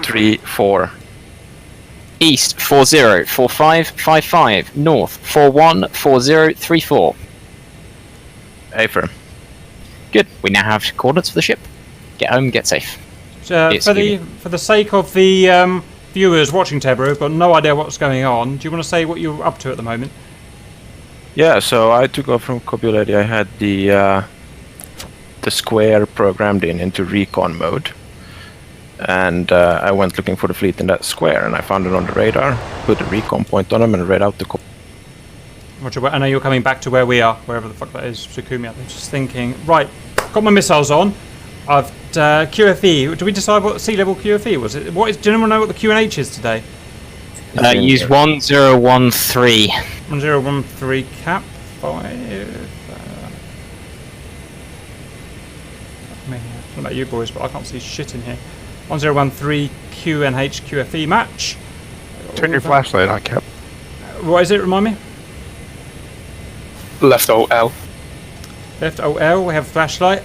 3 4. East 40 45 55. North 41 40 34. Affirm. Good. We now have coordinates for the ship. Get home, get safe. For the sake of the viewers watching Tebro, who've got no idea what's going on, do you want to say what you're up to at the moment? Yeah, so I took off from Copuleti. I had the square programmed into recon mode, and I went looking for the fleet in that square, and I found it on the radar. Put a recon point on them and read out the. Roger. I know you're coming back to where we are, wherever the fuck that is, Sukumi. I'm just thinking. Right, got my missiles on. I've QFE. Did we decide what sea level QFE was? It? What is? Do anyone know what the QNH is today? Use 1013. 1013 cap 5. I don't know about you boys, but I can't see shit in here. 1013 QNH QFE match. Turn your flashlight on, Cap. What is it? Remind me. Left OL. Left OL. We have flashlight.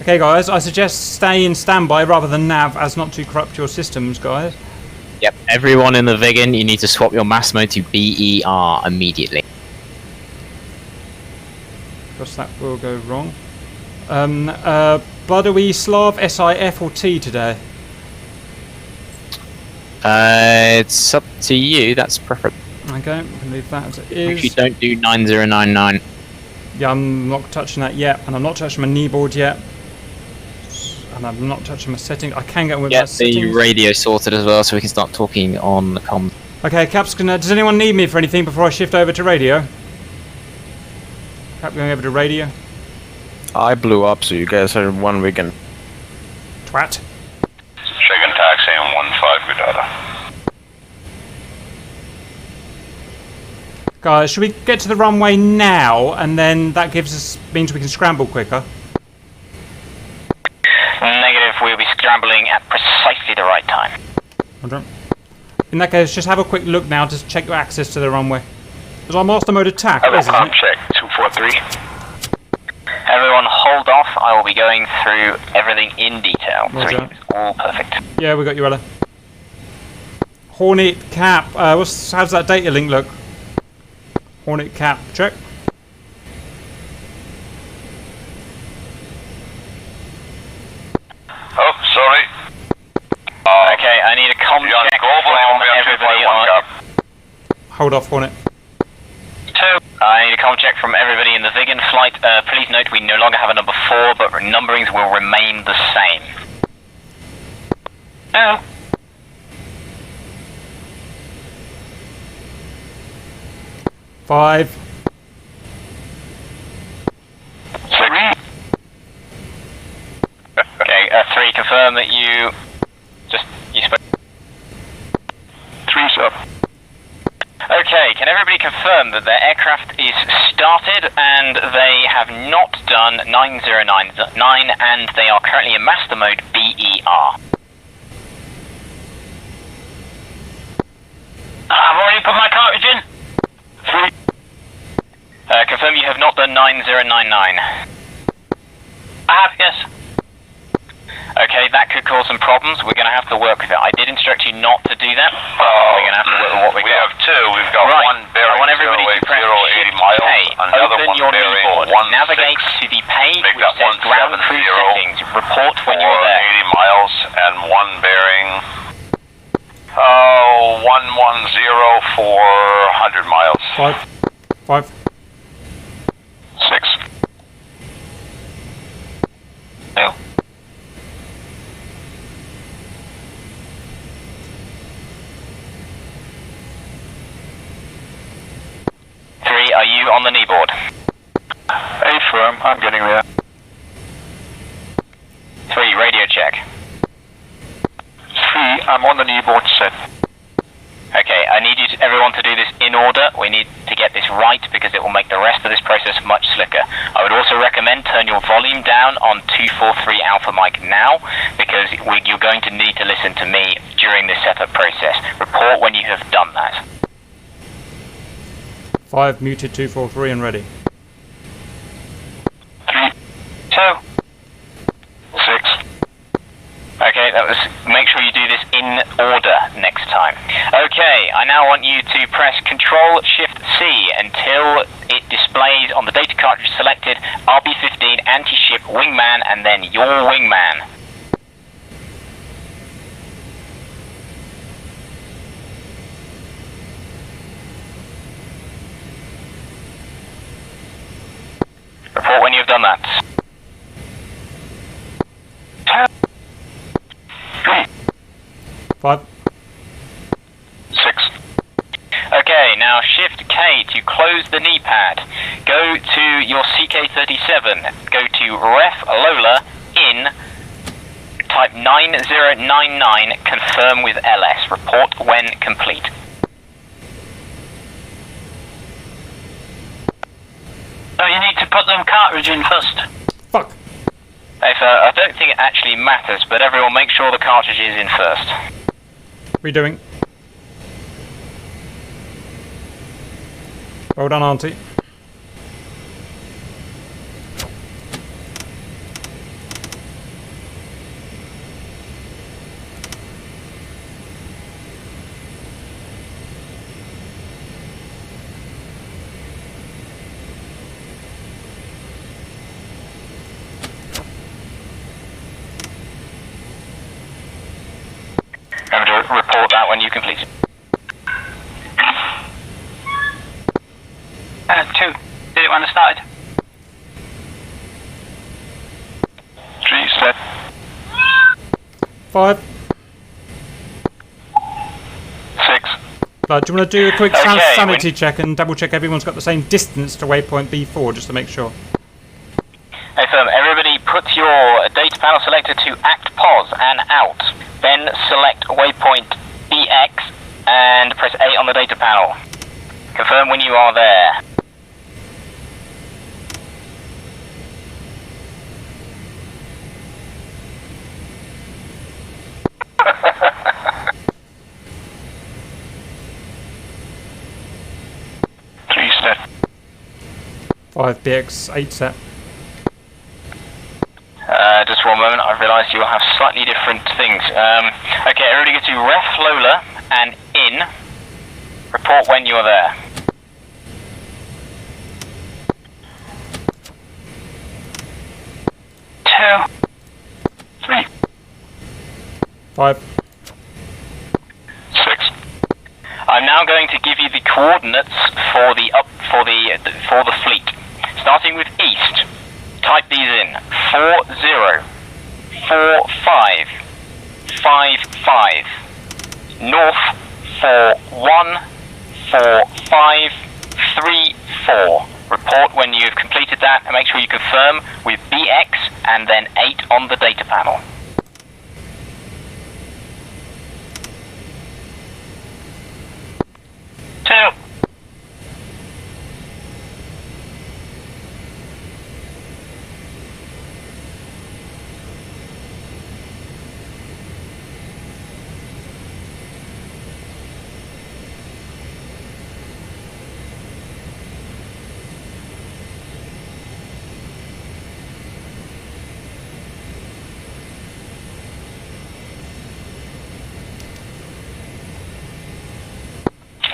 Okay, guys. I suggest stay in standby rather than nav, as not to corrupt your systems, guys. Yep, everyone in the Vigan, you need to swap your mass mode to BER immediately. Because that will go wrong. Bud, are we Slav, SIF or T today? It's up to you, that's preferable. Okay, we can leave that as it If is. you don't do 9099. Yeah, I'm not touching that yet, and I'm not touching my kneeboard yet. And I'm not touching my setting. I can get with my Get the settings. radio sorted as well so we can start talking on the comms. Okay, Cap's gonna. Does anyone need me for anything before I shift over to radio? Cap going over to radio. I blew up, so you guys are one weekend. Twat. Shaken taxi on 15, good data. Guys, should we get to the runway now, and then that means we can scramble quicker? Negative, we'll be scrambling at precisely the right time. Roger. In that case, just have a quick look now to check your access to the runway. Is our master mode attack? It is, isn't it? Check 243. Everyone hold off, I will be going through everything in detail. Roger. All perfect. Yeah, we got you, Ella. Hornet Cap. How's that data link look? Hornet Cap, check. Oh, sorry. Okay, I need a comm check from everybody on. Hold off, Hornet. 2. I need a comm check from everybody in the Vigan flight. Please note we no longer have a number 4, but numberings will remain the same. Oh. Five. 6. Okay, 3, confirm that you spoke. 3's up. Okay, can everybody confirm that their aircraft is started and they have not done 9099 and they are currently in master mode BER? I've already put my cartridge in. 3. Confirm you have not done 9099. I have, yes. Okay, that could cause some problems. We're going to have to work with it. I did instruct you not to do that. We're going to have to work with what we got. have 2. We've got Right. one bearing I want everybody to press 080 miles, Shift K. another Open one your bearing kneeboard. 16. Navigate to the page Make which that says ground crew 170 settings. Report when you're there. 80 miles and one bearing 110 for 100 miles. 5. 6. 2. Are you on the kneeboard? Affirm, I'm getting there. 3, radio check. 3, I'm on the kneeboard set. Okay, I need everyone to do this in order. We need to get this right because it will make the rest of this process much slicker. I would also recommend turn your volume down on 243 Alpha mic now because you're going to need to listen to me during this setup process. Report when you have done that. 5 muted 243 and ready. 3, 2, 6. Okay, that was. Make sure you do this in order next time. Okay, I now want you to press Control Shift C until it displays on the data cartridge selected RB-15 anti-ship wingman and then your wingman. Report when you've done that. 5. 6. Okay, now Shift K to close the knee pad. Go to your CK-37. Go to Ref Lola in. Type 9099. Confirm with LS. Report when complete. So you need to put them cartridge in first. Fuck. I don't think it actually matters, but everyone make sure the cartridge is in first. Redoing. Well done, Auntie. Remember to report that when you complete it. 2. Did it when I started? 3 set. 5. 6. Do you want to do a quick Okay, sanity check and double check everyone's got the same distance to waypoint B4 just to make sure? Hey firm, everybody put your data panel selector to act pause and out. Then select waypoint BX and press A on the data panel. Confirm when you are there. Three set. 5 BX 8 set. Just one moment, I've realised you'll have slightly different things. Okay, everybody go to Ref Lola and in. Report when you're there. Two. 3. 5. 6. I'm now going to give you the coordinates for the fleet. Starting with east. Type these in. 40 45 55. North 41 45 34. Report when you've completed that and make sure you confirm with BX and then 8 on the data panel. Two.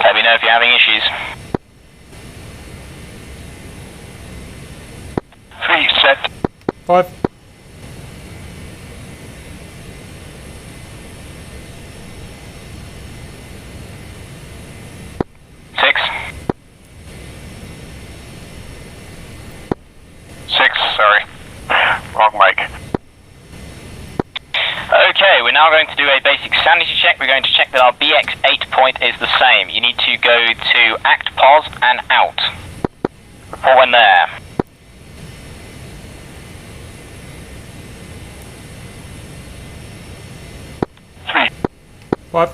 Let me know if you're having issues. 3 set. 5. 6. 6, sorry. Wrong mic. Okay, we're now going to do a basic sanity check. We're going to check that our BX8 point is the same. You need to go to act pause and out. Report when there. 5.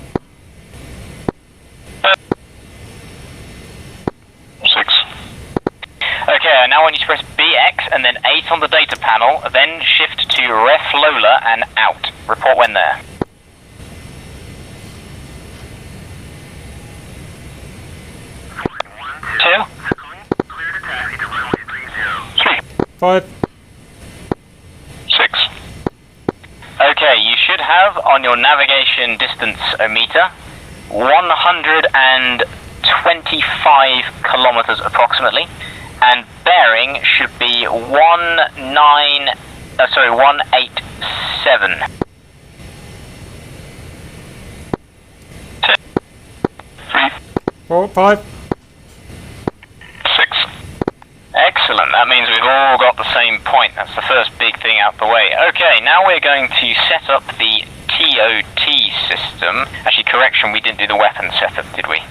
Now I want you to press BX and then 8 on the data panel, then shift to Ref Lola and out. Report when there. Two. 5. 6. Okay, you should have on your navigation distance meter 125 kilometers approximately, and bearing should be 187. 2. 3. 4, 5. 6. Excellent, that means we've all got the same point. That's the first big thing out the way. Okay, now we're going to set up the ToT system. Actually, correction, we didn't do the weapon setup, did we?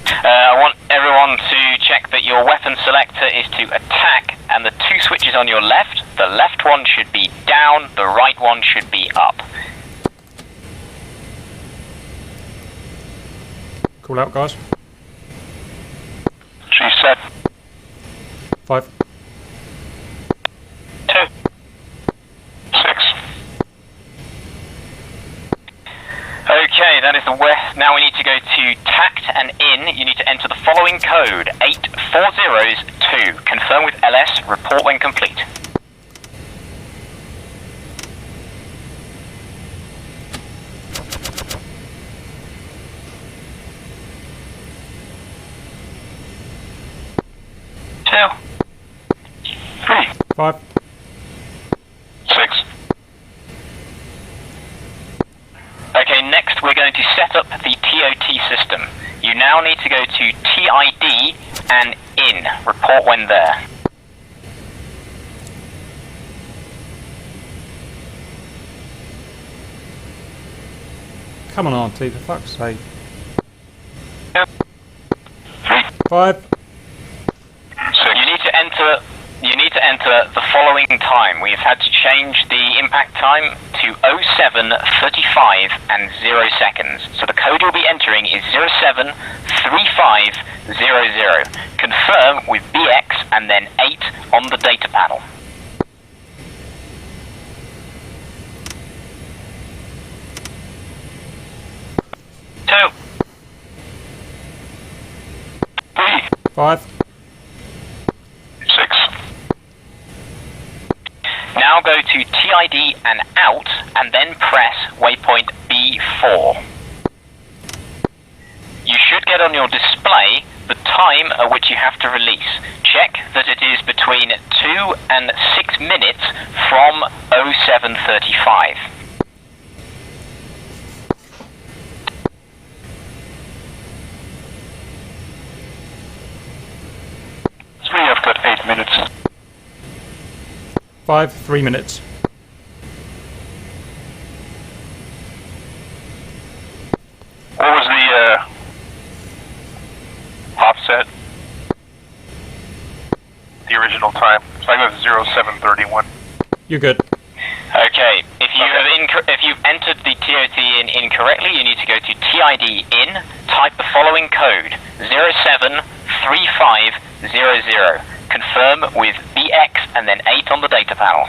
I want everyone to check that your weapon selector is to attack, and the 2 switches on your left, the left one should be down, the right one should be up. Call out, guys. She's set. 5. 2. 6. Okay, that is the west. Now we need to go to TACT and IN. You need to enter the following code, 8402. Confirm with LS, report when complete. Two. 3. 5. 6. Okay, next we're going to set up the ToT system. You now need to go to TID and IN. Report when there. Come on, Auntie, for fuck's sake. 3. 5. So you need to enter the following time. We've had to change the impact time to 07:35 and 0 seconds. So the code you'll be entering is 073500. Confirm with BX and then 8 on the data panel. Two. 3. 5. 6. Now go to TID and out, and then press waypoint B4. You should get on your display the time at which you have to release. Check that it is between 2 and 6 minutes from 07:35. We have got 8 minutes. 5. 3 minutes. What was the offset? The original time. So I got 0731. You're good. Okay, if you've entered the ToT in incorrectly, you need to go to TID in, type the following code, 073500. Confirm with BX and then 8 on the data panel.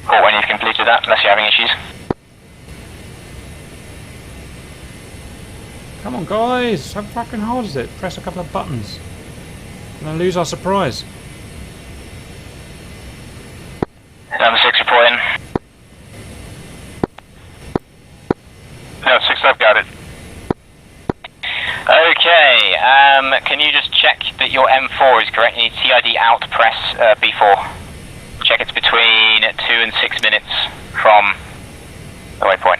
Or when you've completed that, unless you're having issues. Come on, guys. How fucking hard is it? Press a couple of buttons. And then lose our surprise. Number 6 reporting. No, 6, I've got it. Okay, can you just check that your M4 is correct? You need TID out, press B4. Check it's between 2 and 6 minutes from the waypoint.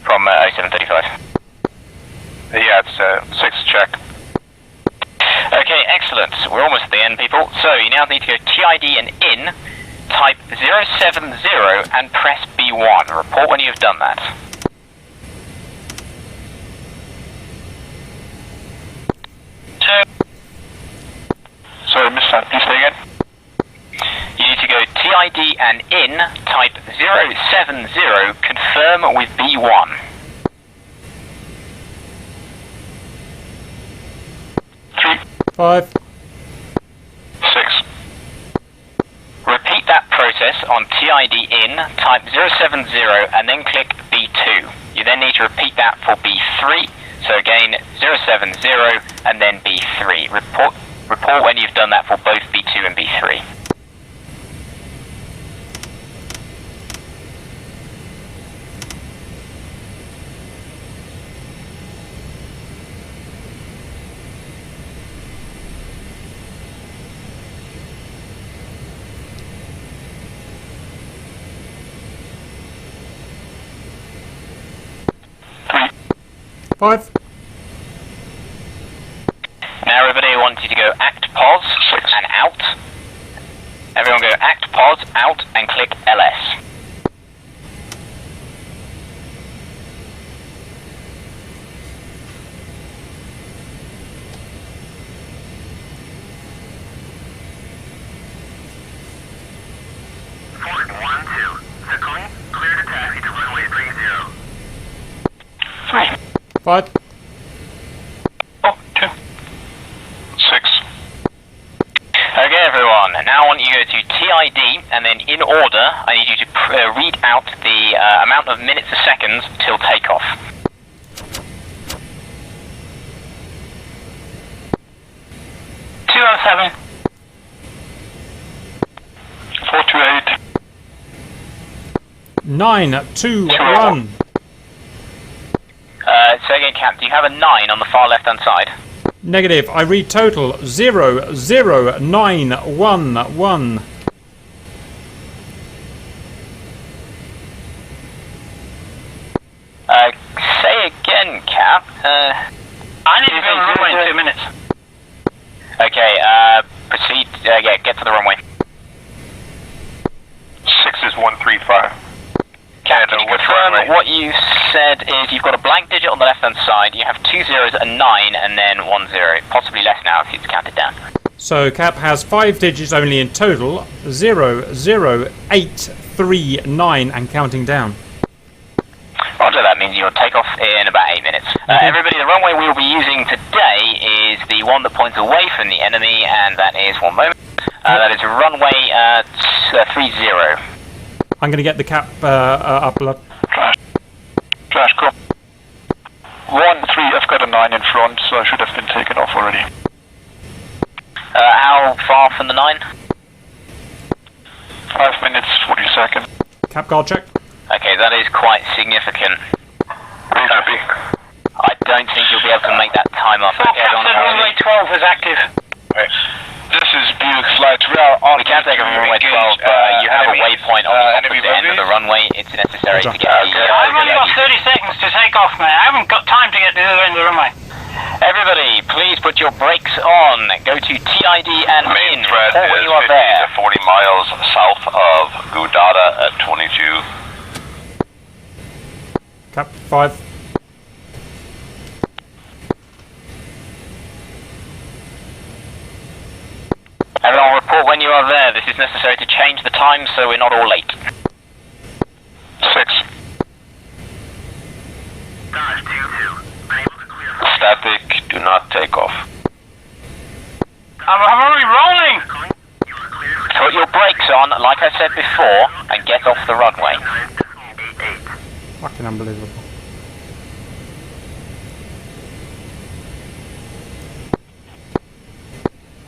From 0735. Yeah, it's 6 check. Okay, excellent. We're almost at the end, people. So you now need to go TID and in, type 070 and press B B1. Report when you've done that. Sorry, missed that. Please say again. You need to go TID and in, type 070, confirm with B1. 3, 5, 6. Repeat that process on TID in, type 070, and then click B2. You then need to repeat that for B3. So again, 070 and then B3. Report when you've done that for both B2 and B3. Five. Now everybody, I want you to go act pause and out. Everyone go act pause, out, and click LS. Five. 6. Okay, everyone. Now I want you to go to TID, and then in order, I need you to read out the amount of minutes or seconds till takeoff. $207. 428. 9, 2, 1. Say again, Cap, do you have a 9 on the far left-hand side? Negative. I read total 00911. Say again, Cap. I need to go to the runway in 2 minutes. Okay, proceed. Get to the runway. 6 is 135. Cap, can you confirm what you said is you've got a blank digit on the left-hand side, you have 2 zeros, a 9, and then 1 0. Possibly less now if it's counted down. So Cap has 5 digits only in total. 00839 and counting down. Roger, that means you'll take off in about 8 minutes. Everybody, the runway we'll be using today is the one that points away from the enemy, and that is, one moment, that is runway 30. I'm going to get the Cap up. Flash, cool. 1, 3, I've got a 9 in front, so I should have been taken off already. How far from the 9? 5 minutes, 40 seconds. Cap guard check. Okay, that is quite significant. Very happy. I don't think you'll be able to make that time up. Okay, runway 12 is active. Right. This is Buick Flight. We can't take off runway 12, but you have a waypoint on the opposite end of the runway. It's necessary to get the... I've only got 30 seconds to take off, man. I haven't got time to get to the other end of the runway. Everybody, please put your brakes on. Go to TID and Main in. threat When is you are 50 there. to 40 miles south of Gudada at 22. Cap 5. Everyone report when you are there. This is necessary to change the time so we're not all late. 6. Static, do not take off. I'm already rolling! Put your brakes on, like I said before, and get off the runway. Fucking unbelievable.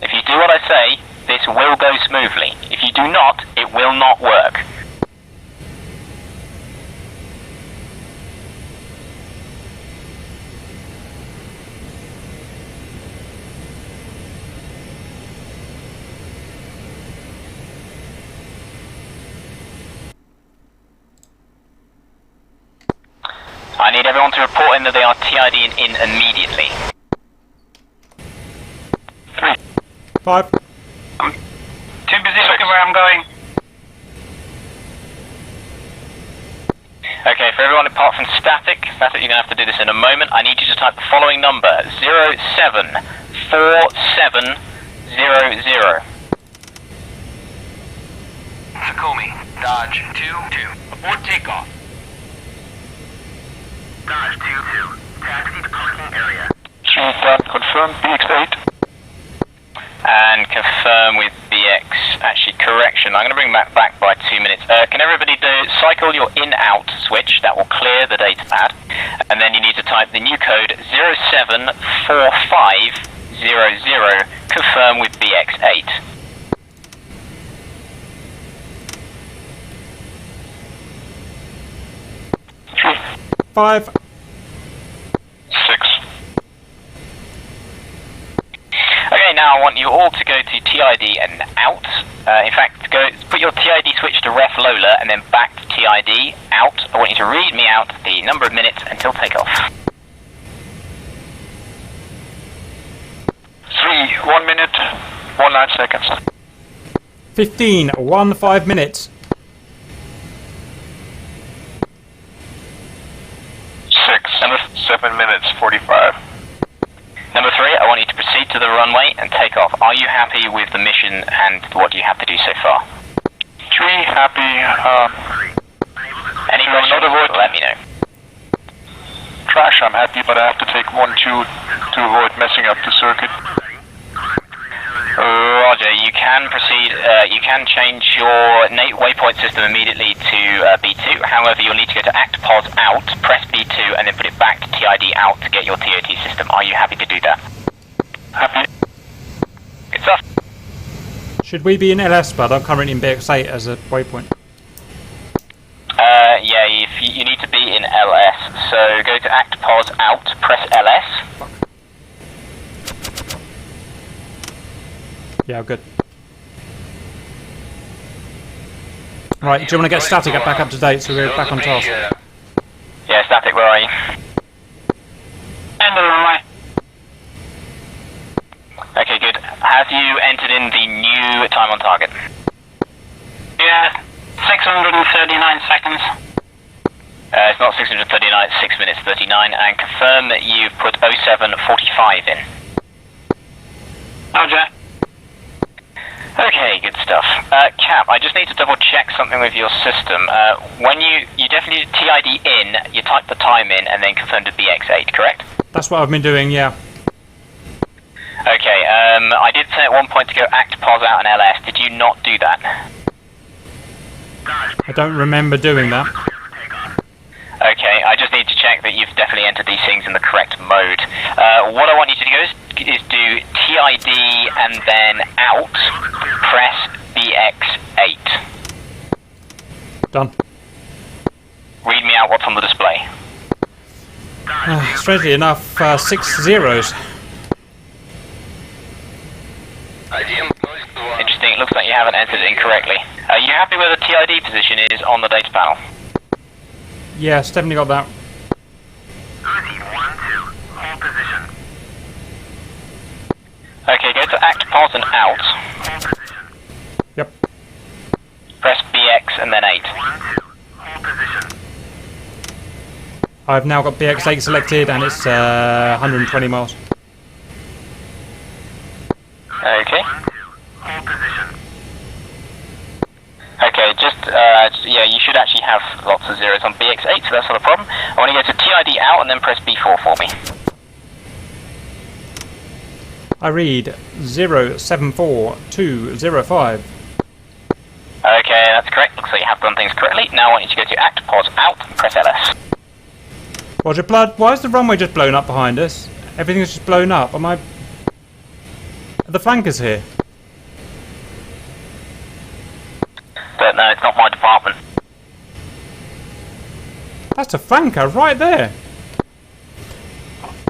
If you do what I say, this will go smoothly. If you do not, it will not work. I need everyone to report in that they are TID in immediately. 3. 5. Too busy looking where I'm going. Okay, for everyone apart from Static, you're going to have to do this in a moment. I need you to type the following number, 074700. Takumi, Dodge 2-2. Abort takeoff. Dodge 2-2. Taxi to parking area. Done. Confirm. BX8. And confirm with BX. Actually, correction. I'm going to bring that back by 2 minutes. Can everybody cycle your in-out switch? That will clear the data pad. And then you need to type the new code 074500. Confirm with BX8. 5. 6. Okay, now I want you all to go to TID and out. In fact, put your TID switch to Ref Lola and then back to TID out. I want you to read me out the number of minutes until takeoff. 3. 1 minute. 19 seconds. 15. 5 minutes. 6. 7 minutes. 45. Number 3, I want you to proceed to the runway and take off. Are you happy with the mission and what you have to do so far? 3. Happy. Any questions? Let me know. Crash, I'm happy, but I have to take 1-2 to avoid messing up the circuit. Roger, you can proceed, you can change your waypoint system immediately to B2, however you'll need to go to ActPOS out, press B2 and then put it back to TID out to get your ToT system. Are you happy to do that? Happy. Good stuff. Should we be in LS, but I'm currently in BX8 as a waypoint. Yeah, you need to be in LS, so go to ActPOS out, press LS. Yeah, good. Right, do you want to get Static back up to date so we're back on task? Yeah, Static, where are you? End of the runway. Okay, good. Have you entered in the new time on target? Yeah, 639 seconds. It's not 639, it's 6 minutes 39, and confirm that you've put 0745 in. Roger. Okay, good stuff. Cap, I just need to double check something with your system. When you definitely TID in, you type the time in and then confirm to BX8, correct? That's what I've been doing, yeah. Okay, I did say at one point to go ActPOS out and LS. Did you not do that? I don't remember doing that. Okay, I just need to check that you've definitely entered these things in the correct mode. What I want you to do is do TID and then out, press BX8. Done. Read me out what's on the display. Strangely enough, 6 zeros. Interesting, it looks like you haven't entered it incorrectly. Are you happy where the TID position is on the data panel? Yes, definitely got that. Okay, go to ActPOS and out. Yep. Press BX and then 8. I've now got BX8 selected and it's 120 miles. Okay. Okay, yeah, you should actually have lots of zeros on BX8, so that's not a problem. I want to go to TID out and then press B4 for me. I read 074205. Okay, that's correct. Looks like you have done things correctly. Now I want you to go to ActPOS out and press LS. Roger, Blood, why is the runway just blown up behind us? Everything's just blown up. Are the flankers here? But no, it's not my department. That's a flanker right there.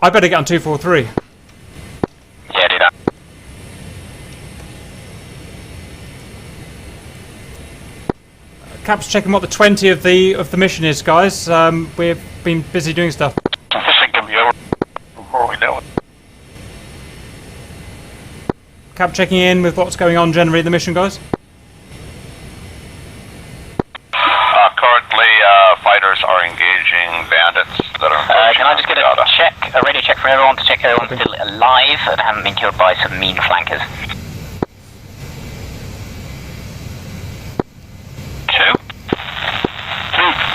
I better get on 243. Yeah, do that. Cap's checking what the 20 of the mission is, guys. We've been busy doing stuff. Fishing can be over before we know it. Cap checking in with what's going on generally in the mission, guys. Currently, fighters are Can I just get a radio check from everyone to check everyone's still alive and haven't been killed by some mean flankers? 2, 3,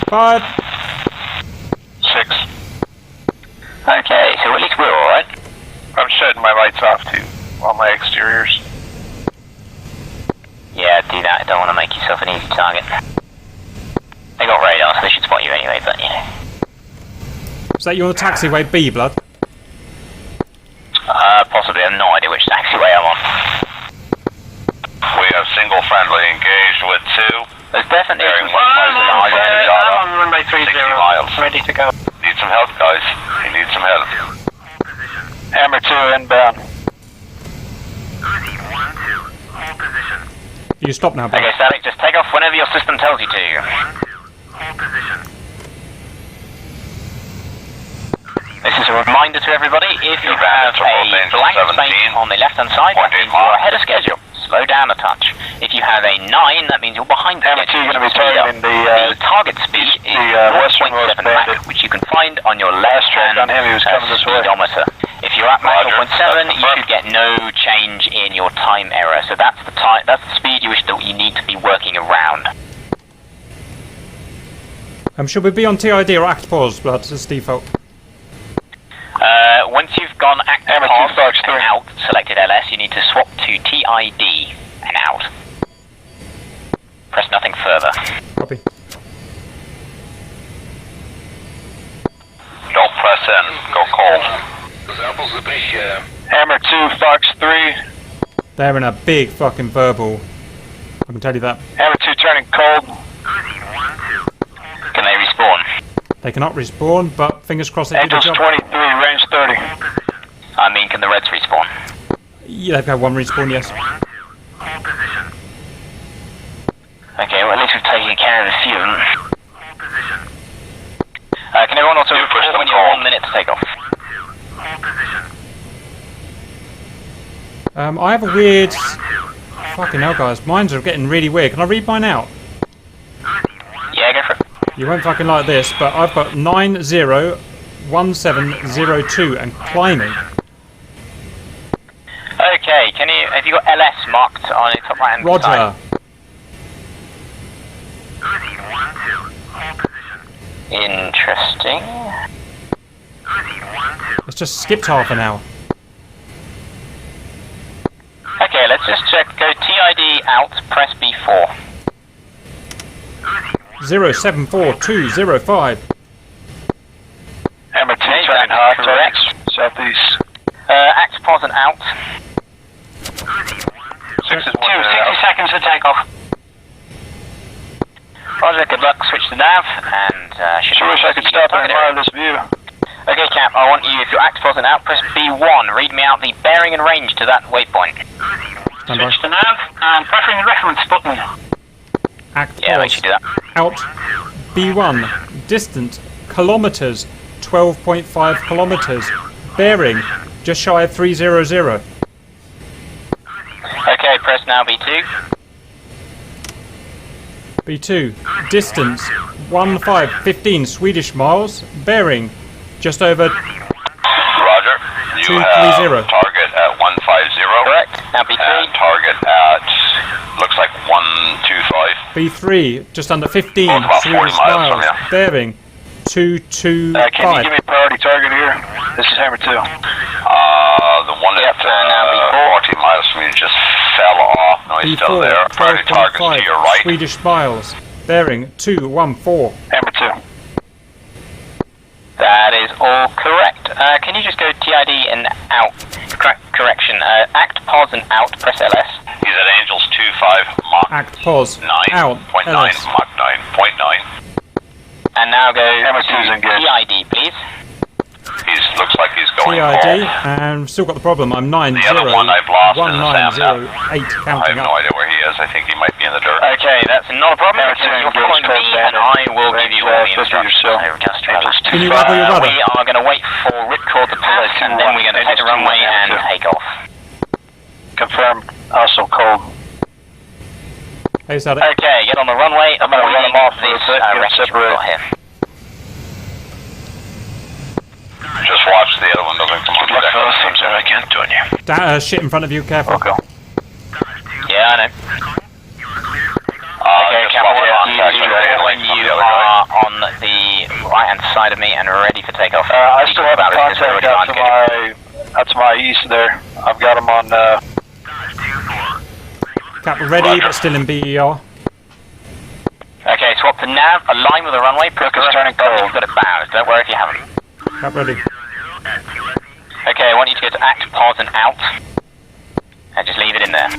5, 6. Okay, so at least we're alright. I'm shutting my lights off too on my exteriors. Yeah, do that. I don't want to make yourself an easy target. They got radar, so they should spot you anyway, but you know. Is that your taxiway B, Blood? Possibly. I have no idea which taxiway I'm on. We have single friendly engaged with 2. There's definitely Bearing I'm on runway 30, 60 miles. ready to go. Need some help, guys. You need some help. Hammer 2 inbound. Hold position. You stop now, Blood. Okay, Static, just take off whenever your system tells you to. Hold position. This is a reminder to everybody, if you have a blank space on the left-hand side, that means you're ahead of schedule. Slow down a touch. If you have a 9, that means you're behind the schedule. Hammer 2 going to be targeting The target speed is 0.7 Mach, which you can find on your left-hand speedometer. If you're at Mach 0.7, you should get no change in your time error. So that's the time. That's the speed you need to be working around. Should we be on TID or Act Pause, Blood, as default? Once you've gone act pause and out, selected LS, you need to swap to TID and out. Press nothing further. Copy. Don't press in. Go cold. Hammer 2, Fox 3. They're in a big fucking verbal. I can tell you that. Hammer 2 turning cold. Can they respawn? They cannot respawn, but fingers crossed they do the Angels job. 23, range 30. I mean, can the Reds respawn? Yeah, they've got one respawn, yes. Okay, well at least we've taken care of a few of them. Can everyone also report when you're 1 minute to take off? I have a weird... Fucking hell, guys. Mines are getting really weird. Can I read mine out? Yeah, go for it. You won't fucking like this, but I've got 901702 and climbing. Okay, have you got LS marked on the top right hand Roger. side? Interesting. It's just skipped half an hour. Okay, let's just check. Go TID out, press B4. 074205. Hammer 2 turning hot, correct. Southeast. Act pause and out. 60 seconds to take off. Roger, good luck. Switch to nav and Sure wish I could stop and admire this view. Okay, Cap, I want you, if your act pause and out, press B1. Read me out the bearing and range to that waypoint. Switch to nav and pressing the reference button. Act Yeah, make pause. sure you do that. Out. B1. Distant. Kilometers. 12.5 kilometers. Bearing. Just shy of 300. Okay, press now B2. B2. Distance. 15 Swedish miles. Bearing. Just over Roger. You 230. have target at 150. Correct. Now B3. And target at, looks like 125. B3. Just under 15 Both about 40 Swedish miles from miles. you. Bearing. 225. Can you give me priority target here? This is Hammer 2. The one at 40 miles from you just fell off. No, he's still B4. there. Priority target's to your 12.5 right. Swedish miles. Bearing. 214. Hammer 2. That is all correct. Can you just go TID and out? Correction. Act pause and out. Press LS. He's at Angels 25 Mach Act pause. 9. Out. 0.9 LS. Mach 9.9. And now go Hammer 2's to engaged. TID, please. Looks like he's going TID, full. and still got the problem. I'm 90. The other one I've lost is a Sam 1908 I counting have up. no idea where he is. I think he might be in the dirt. Okay, that's not a problem. Hammer 2 You're engaged, following me, and I will give you all the instructions. Can you wiggle your rudder? We are going to wait for ripcord to pass, and then we're going to take the runway and take off. Confirm. Also cold. Hey, Static. Okay, get on the runway. I'm going to run them off for a this bit, get them wreckage we've got separated. here. Just watch the other one doesn't come on the deck. I can't join you. Shit in front of you, careful. Okay. Yeah, I know. Okay, Captain, when you are on the right-hand side of me and ready for takeoff. I still have contact out to my east there. I've got him on... Cap ready, but still in BER. Okay, swap to nav, align with the runway, Brooker's turning cold. You've got it bows, don't worry if you haven't. Cap ready. Okay, I want you to go to act, pause and out. And just leave it in there.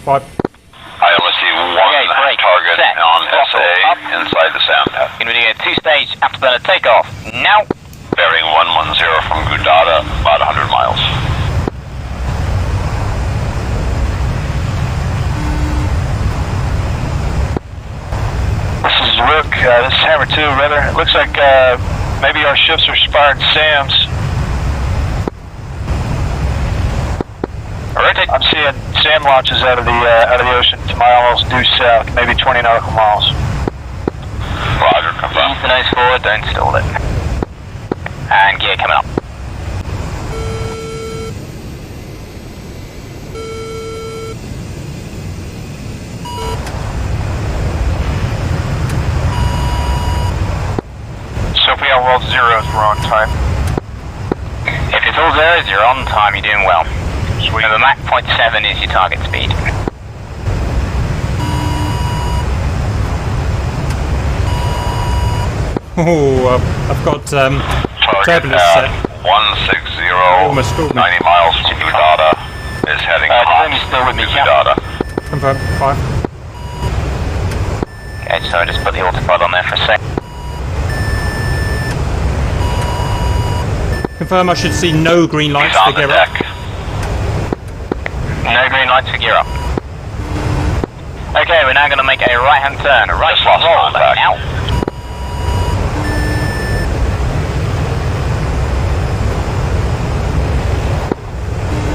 5. I only see one target on SA inside the sound path. Going to be a 2-stage afterburner takeoff. Now! Bearing 110 from Gudada, about 100 miles. This is Rook, this is Hammer 2, rather. It looks like maybe our ships are Spartan SAMs. Rotate. I'm seeing SAM launches out of the ocean to my almost due south, maybe 20 nautical miles. Roger, confirm. Ease the nose forward, don't stall it. And gear coming up. So if we are world zeros, we're on time. If it's all zeros, you're on time, you're doing well. Sweet. Remember, Mach 0.7 is your target speed. Oh, I've got turbulence set. 160, Almost 90 miles from Gudada, is heading hot still with me, to Gudada. Confirm. 5. Okay, so I just put the autopilot on there for a sec. Confirm I should see no green lights He's for on the gear up. deck. No green lights for gear up. Okay, we're now going to make a right-hand turn. A right Just lost roll contact. now.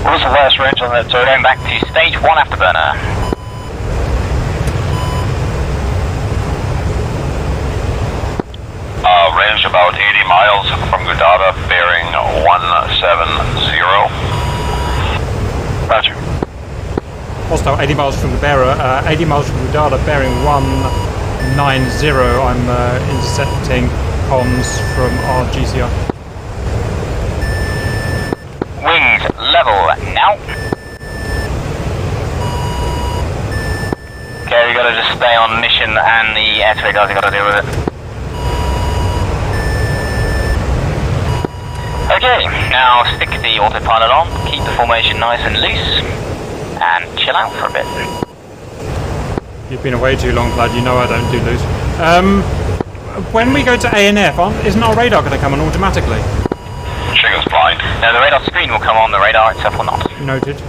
What was the last range on that turret? Going back to stage 1 afterburner. Range about 80 miles from Gudada, bearing 170. Roger. Hostile 80 miles from the bearer, 80 miles from Gudada, bearing 190. I'm intercepting comms from our GCR. Wings level now. Okay, we gotta just stay on mission and the air traffic guys have gotta deal with it. Okay, now stick the autopilot on, keep the formation nice and loose, and chill out for a bit. You've been away too long, lad. You know I don't do loose. When we go to ANF, isn't our radar going to come on automatically? Trigger's blind. No, the radar screen will come on, the radar itself will not. Noted.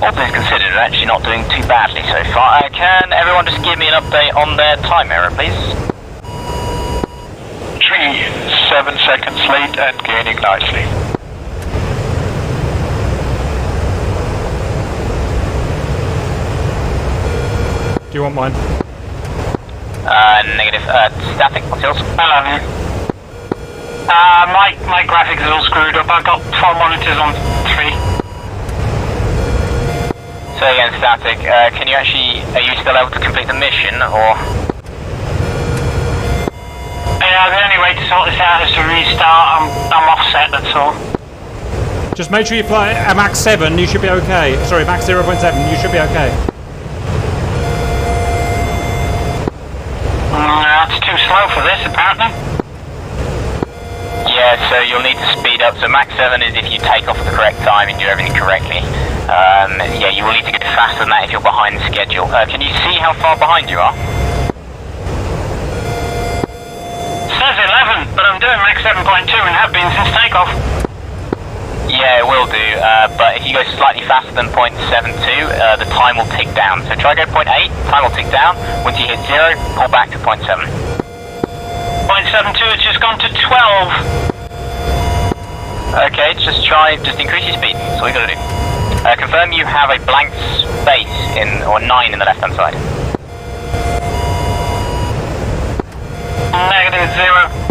All things considered, we're actually not doing too badly so far. Can everyone just give me an update on their time error, please? 7 seconds late and gaining nicely. Do you want mine? Negative. Static, what's yours? My graphics are all screwed up. I've got 4 monitors on 3. So again, static. Can you actually, are you still able to complete the mission, or? Yeah, the only way to sort this out is to restart. I'm offset, that's all. Just make sure you fly at Mach 7, you should be okay. Sorry, Mach 0.7, you should be okay. That's too slow for this, apparently. Yeah, so you'll need to speed up. So Mach 7 is if you take off at the correct time and do everything correctly. Yeah, you will need to go faster than that if you're behind schedule. Can you see how far behind you are? Says 11, but I'm doing Mach 7.2 and have been since takeoff. Yeah, it will do, but if you go slightly faster than 0.72, the time will tick down. So try go 0.8, time will tick down. Once you hit 0, pull back to 0.7. 0.72, it's just gone to 12. Okay, just increase your speed. That's all you gotta do. Confirm you have a blank space or 9 in the left-hand side. -0.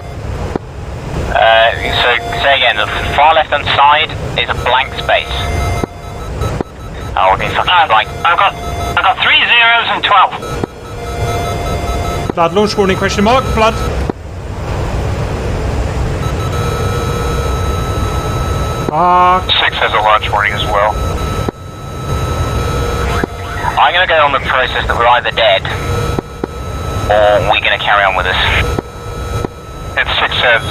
So say again, the far left hand side is a blank space. Oh, we're being fucking blank. I've got 3 zeros and 12. Blood launch warning question mark. Blood. Fuck. 6 has a launch warning as well. I'm gonna go on the process that we're either dead or we're gonna carry on with this. And 6 has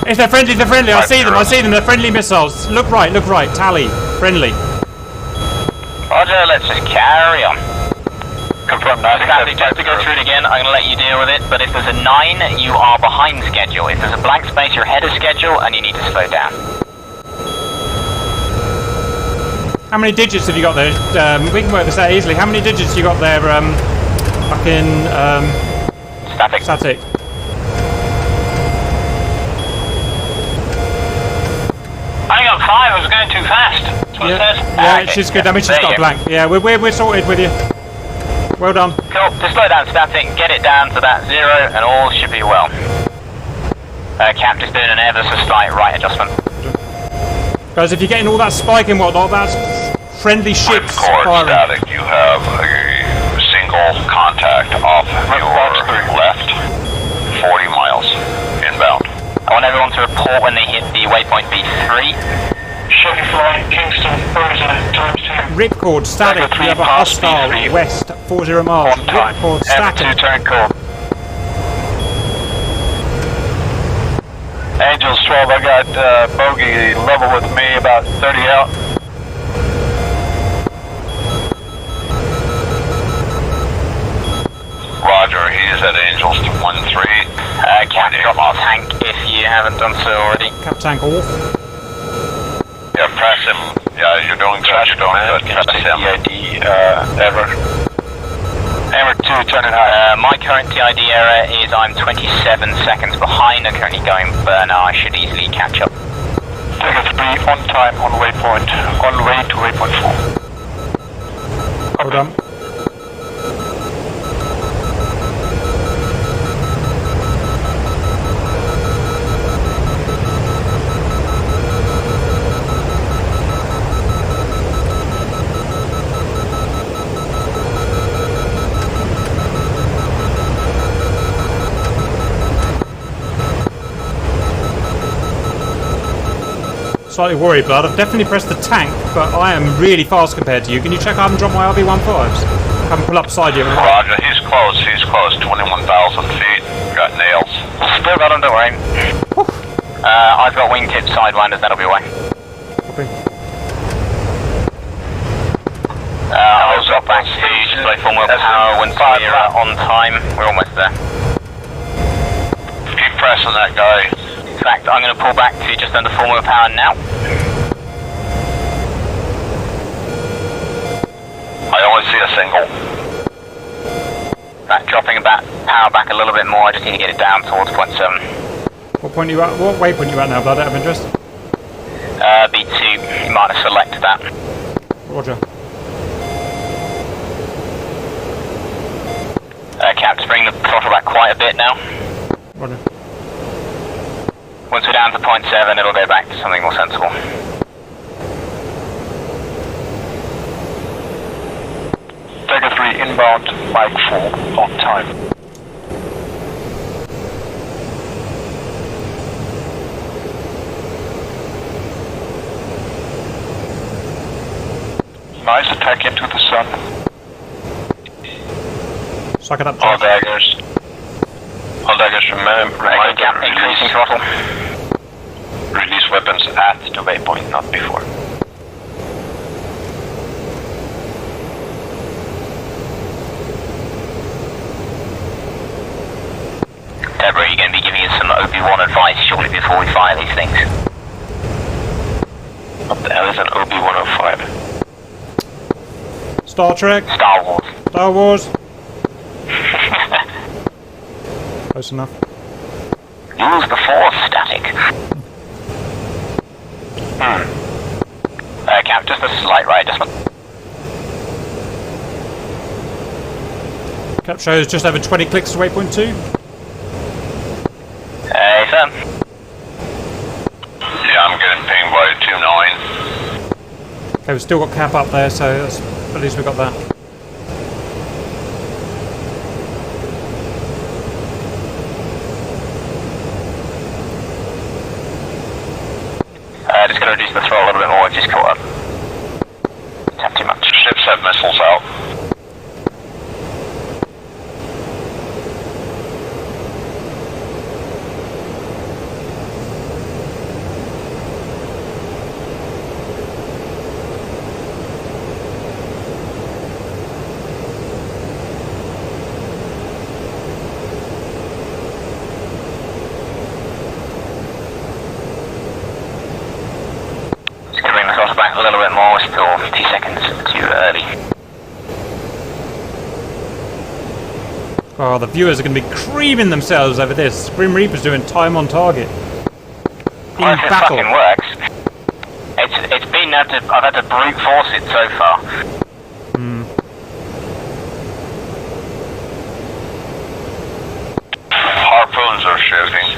If they're friendly, they're friendly. I see them. They're friendly missiles. Look right. Tally. Friendly. Roger, let's just carry on. confirmed. Exactly, just to go through it again, I'm going to let you deal with it, but if there's a 9, you are behind schedule. If there's a blank space, you're ahead of schedule, and you need to slow down. How many digits have you got there? We can work this out easily. How many digits you got there, Static. Static. I got 5, I was going too fast. That's what it says. Yeah, she's good. I mean, she's got blank. Yeah, we're sorted with you. Well done. Cool. Just slow down static, get it down to that 0, and all should be well. Cap, just doing an ever so slight right adjustment. Guys, if you're getting all that spike and whatnot, that's friendly ships firing. Static, you have a single contact off your left, 40 miles inbound. I want everyone to report when they hit the waypoint B3. Chevy flight, Kingston, Rosa, times 2. Ripcord, static, you have a hostile west, 40 miles. Ripcord, static. F2 turn code. Angels 12, I got bogey level with me, about 30 out. Roger, he is at Angels 1-3. Cap, drop our tank if you haven't done so already. Cap tank off. Yeah, press him. Yeah, you're doing good. You're doing good. Press him. Ever. Hammer 2, turning high. My current TID error is I'm 27 seconds behind. I'm currently going burner. I should easily catch up. Tiger 3 on time on waypoint. On way to waypoint 4. Hold on. Slightly worried, Blood. I've definitely pressed the tank, but I am really fast compared to you. Can you check I haven't dropped my RB-15s? I haven't pulled up beside you. Roger, he's close. 21,000 feet. Got nails. Still got him, don't worry. I've got wingtip sidewinders, that'll be away. Copy. I'll drop back to play full wheel power once we're on time. We're almost there. Keep pressing that guy. In fact, I'm going to pull back to just under full wheel power now. I only see a single. Right, dropping that power back a little bit more. I just need to get it down towards point 7. What point are you at? What waypoint are you at now, Blood? Out of interest? B2. You might have selected that. Roger. Cap, just bring the throttle back quite a bit now. Roger. Once we're down to point 7, it'll go back to something more sensible. Tiger 3 inbound, mic full, on time. Nice attack into the sun. Suck it up, All daggers. All daggers, remember to increasing throttle. release weapons at the waypoint, not before. Deborah, are you going to be giving us some OB1 advice shortly before we fire these things? What the hell is an OB-105? Star Trek. Star Wars. Star Wars. Close enough. Use the force, static. Cap, just a slight right adjustment. Cap shows just over 20 clicks to waypoint 2. Firm. Yeah, I'm getting pinged by 2-9. Okay, we've still got cap up there, so that's, at least we got that. Just going to reduce the throttle a little bit more if he's caught up. Have too much. Ships have missiles out. Back a little bit more, we're still 2 seconds too early. Oh, the viewers are going to be creaming themselves over this. Grim Reaper's doing time on target. Well, if it fucking works. It's been I've had to brute force it so far. Harpoons are shooting.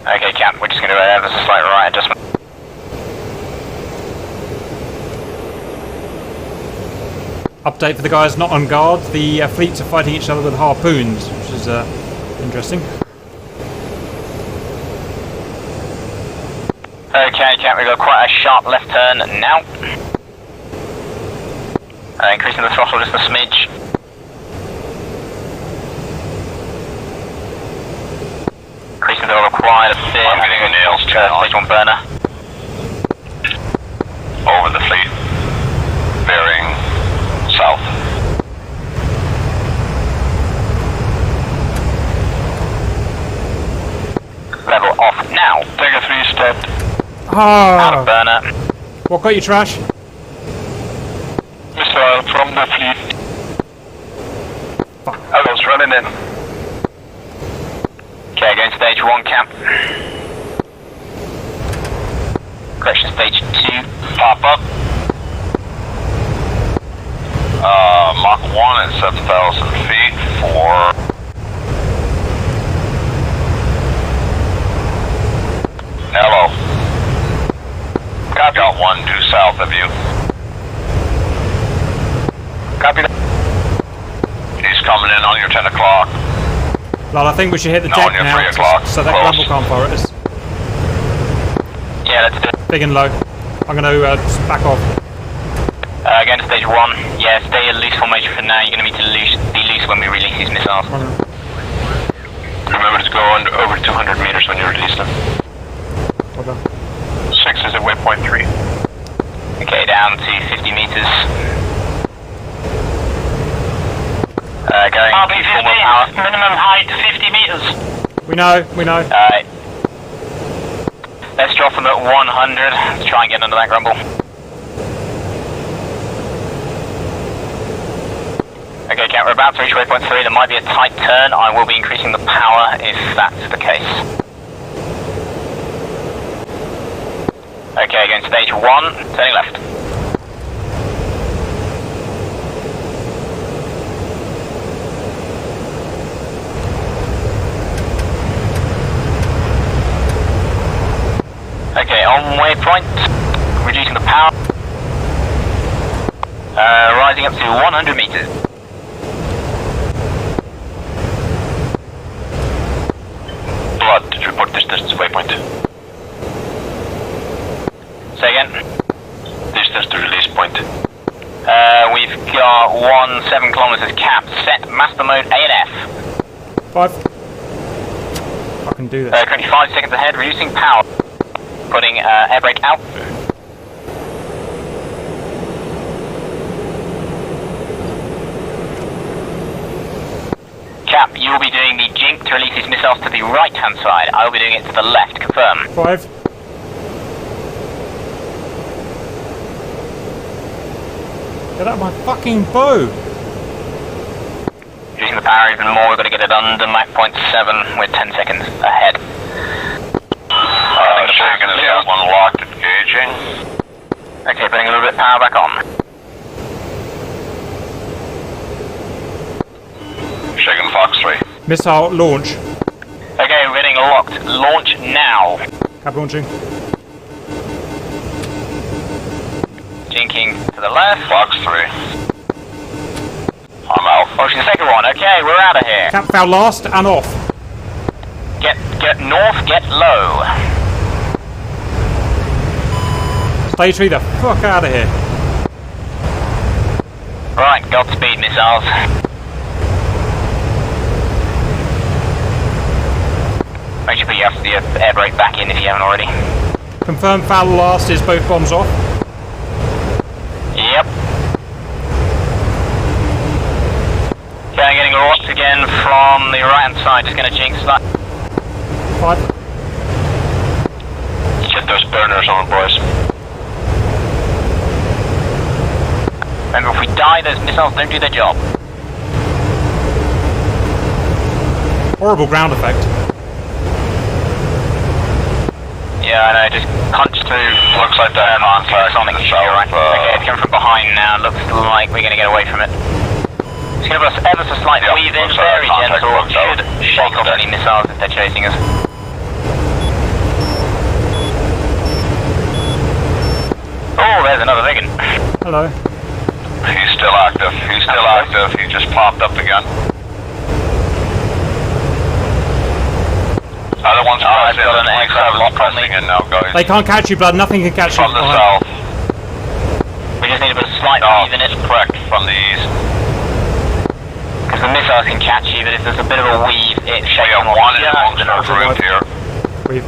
Okay, Cap, we're just going to have a slight right adjustment. Update for the guys not on guard. The fleets are fighting each other with harpoons, which is interesting. Okay, Cap, we've got quite a sharp left turn now. Increasing the throttle just a smidge. Increasing the throttle quite a bit. I'm getting a nails turn stage 1 burner. Over the fleet. Bearing south. Level off now. Take a 3-step. Out of burner. What got you, Trash? Missile from the fleet. Fuck. I was running in. Okay, going stage 1, Cap. Correction, stage 2. Pop up. Mach 1 at 7,000 feet for... Hello. Copy. Got 1 due south of you. Copy that. He's coming in on your 10 o'clock. Well, I think we should hit the No, deck on your now, 3 o'clock. so that Close. grumble can't fire at us. Yeah, let's do it. Big and low. I'm going to back off. Going to stage 1. Yeah, stay in loose formation for now. You're going to need to be loose when we release these missiles. Remember to go over 200 meters when you release them. Okay. 6 is at waypoint 3. Okay, down to 50 meters. Going to forward power. Minimum height 50 meters. We know. Alright. Let's drop them at 100. Let's try and get under that grumble. Okay, Cat, we're about to reach waypoint 3. There might be a tight turn. I will be increasing the power if that's the case. Okay, going stage 1, turning left. Okay, on waypoint, reducing the power. Rising up to 100 meters. Blood, report distance to waypoint. Say again. Distance to release point. We've got 7 kilometers cap, set master mode A and F. 5. I can do this. Currently 5 seconds ahead, reducing power. Putting air brake out. Cap, you will be doing the jink to release these missiles to the right hand side. I will be doing it to the left, confirm. 5. Get out of my fucking bow! Reducing the power even more, we're going to get it under Mach point 7. We're 10 seconds ahead. Shaken is got 1 locked, engaging. Okay, putting a little bit of power back on. Shaken Fox 3. Missile launch. being locked. Launch now. Cap launching. Jinking to the left. Fox 3. I'm out. Launching the second one. Okay, we're out of here. Cap foul last and off. Get north, get low. Stage 3 the fuck out of here. Right, Godspeed missiles. Make sure you have the air brake back in if you haven't already. Confirm foul last is both bombs off. Yep. Okay, I'm getting locked again from the right hand side, just gonna jinx that. 5. Get those burners on, boys. Remember, if we die, those missiles don't do their job. Horrible ground effect. Yeah, I know, just punch through. Looks like they're on Sonic should be alright. Okay, it's coming from behind now, looks like we're gonna get away from it. Just give us ever so slight weave in, very gentle, should shake off any missiles if they're chasing us. Oh, there's another Vigan. Hello. He's still active. He's still active. He just popped up again. Other one's pressing in. The 27's pressing in now, guys. They can't catch you, blood. Nothing can catch you. From the south. We just need a bit of slight weave in it. Correct, from the east. Because the missiles can catch you, but if there's a bit of a weave, it shakes them off. One in amongst our group here. Weave.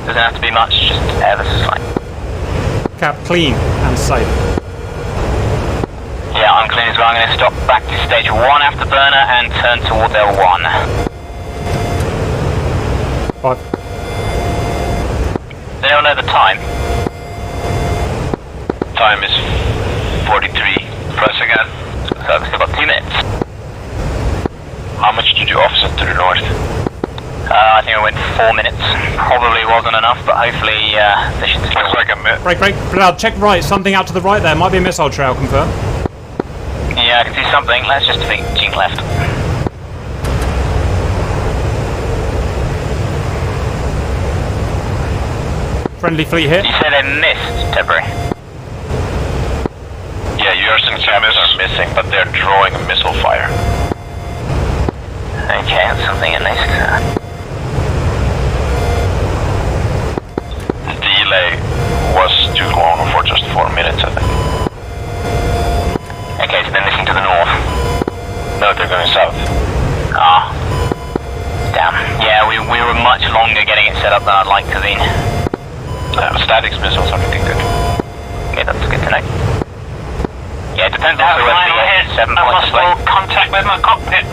Doesn't have to be much, just ever so slight. Cap clean and safe. Yeah, I'm clean as well. I'm going to stop back to stage 1 after burner and turn towards L1. 5. Does anyone know the time? Time is 43. Press again. So we've still got 2 minutes. How much did you offset to the north? I think I went 4 minutes. Probably wasn't enough, but hopefully they should still... Looks like a minute. Break. Blood, check right. Something out to the right there. Might be a missile trail, confirm. Yeah, I can see something. Let's just jink left. Friendly fleet hit. You say they missed, Debris? Yeah, yours and Samus are missing, but they're drawing missile fire. Okay, that's something at least. The delay was too long for just 4 minutes, I think. Okay, so they're missing to the north. No, they're going south. Ah. Damn. Yeah, we were much longer getting it set up than I'd like to be. Statics missiles are looking good. Okay, that's good to know. Yeah, it depends on the 7 points display. Contact with my cockpit.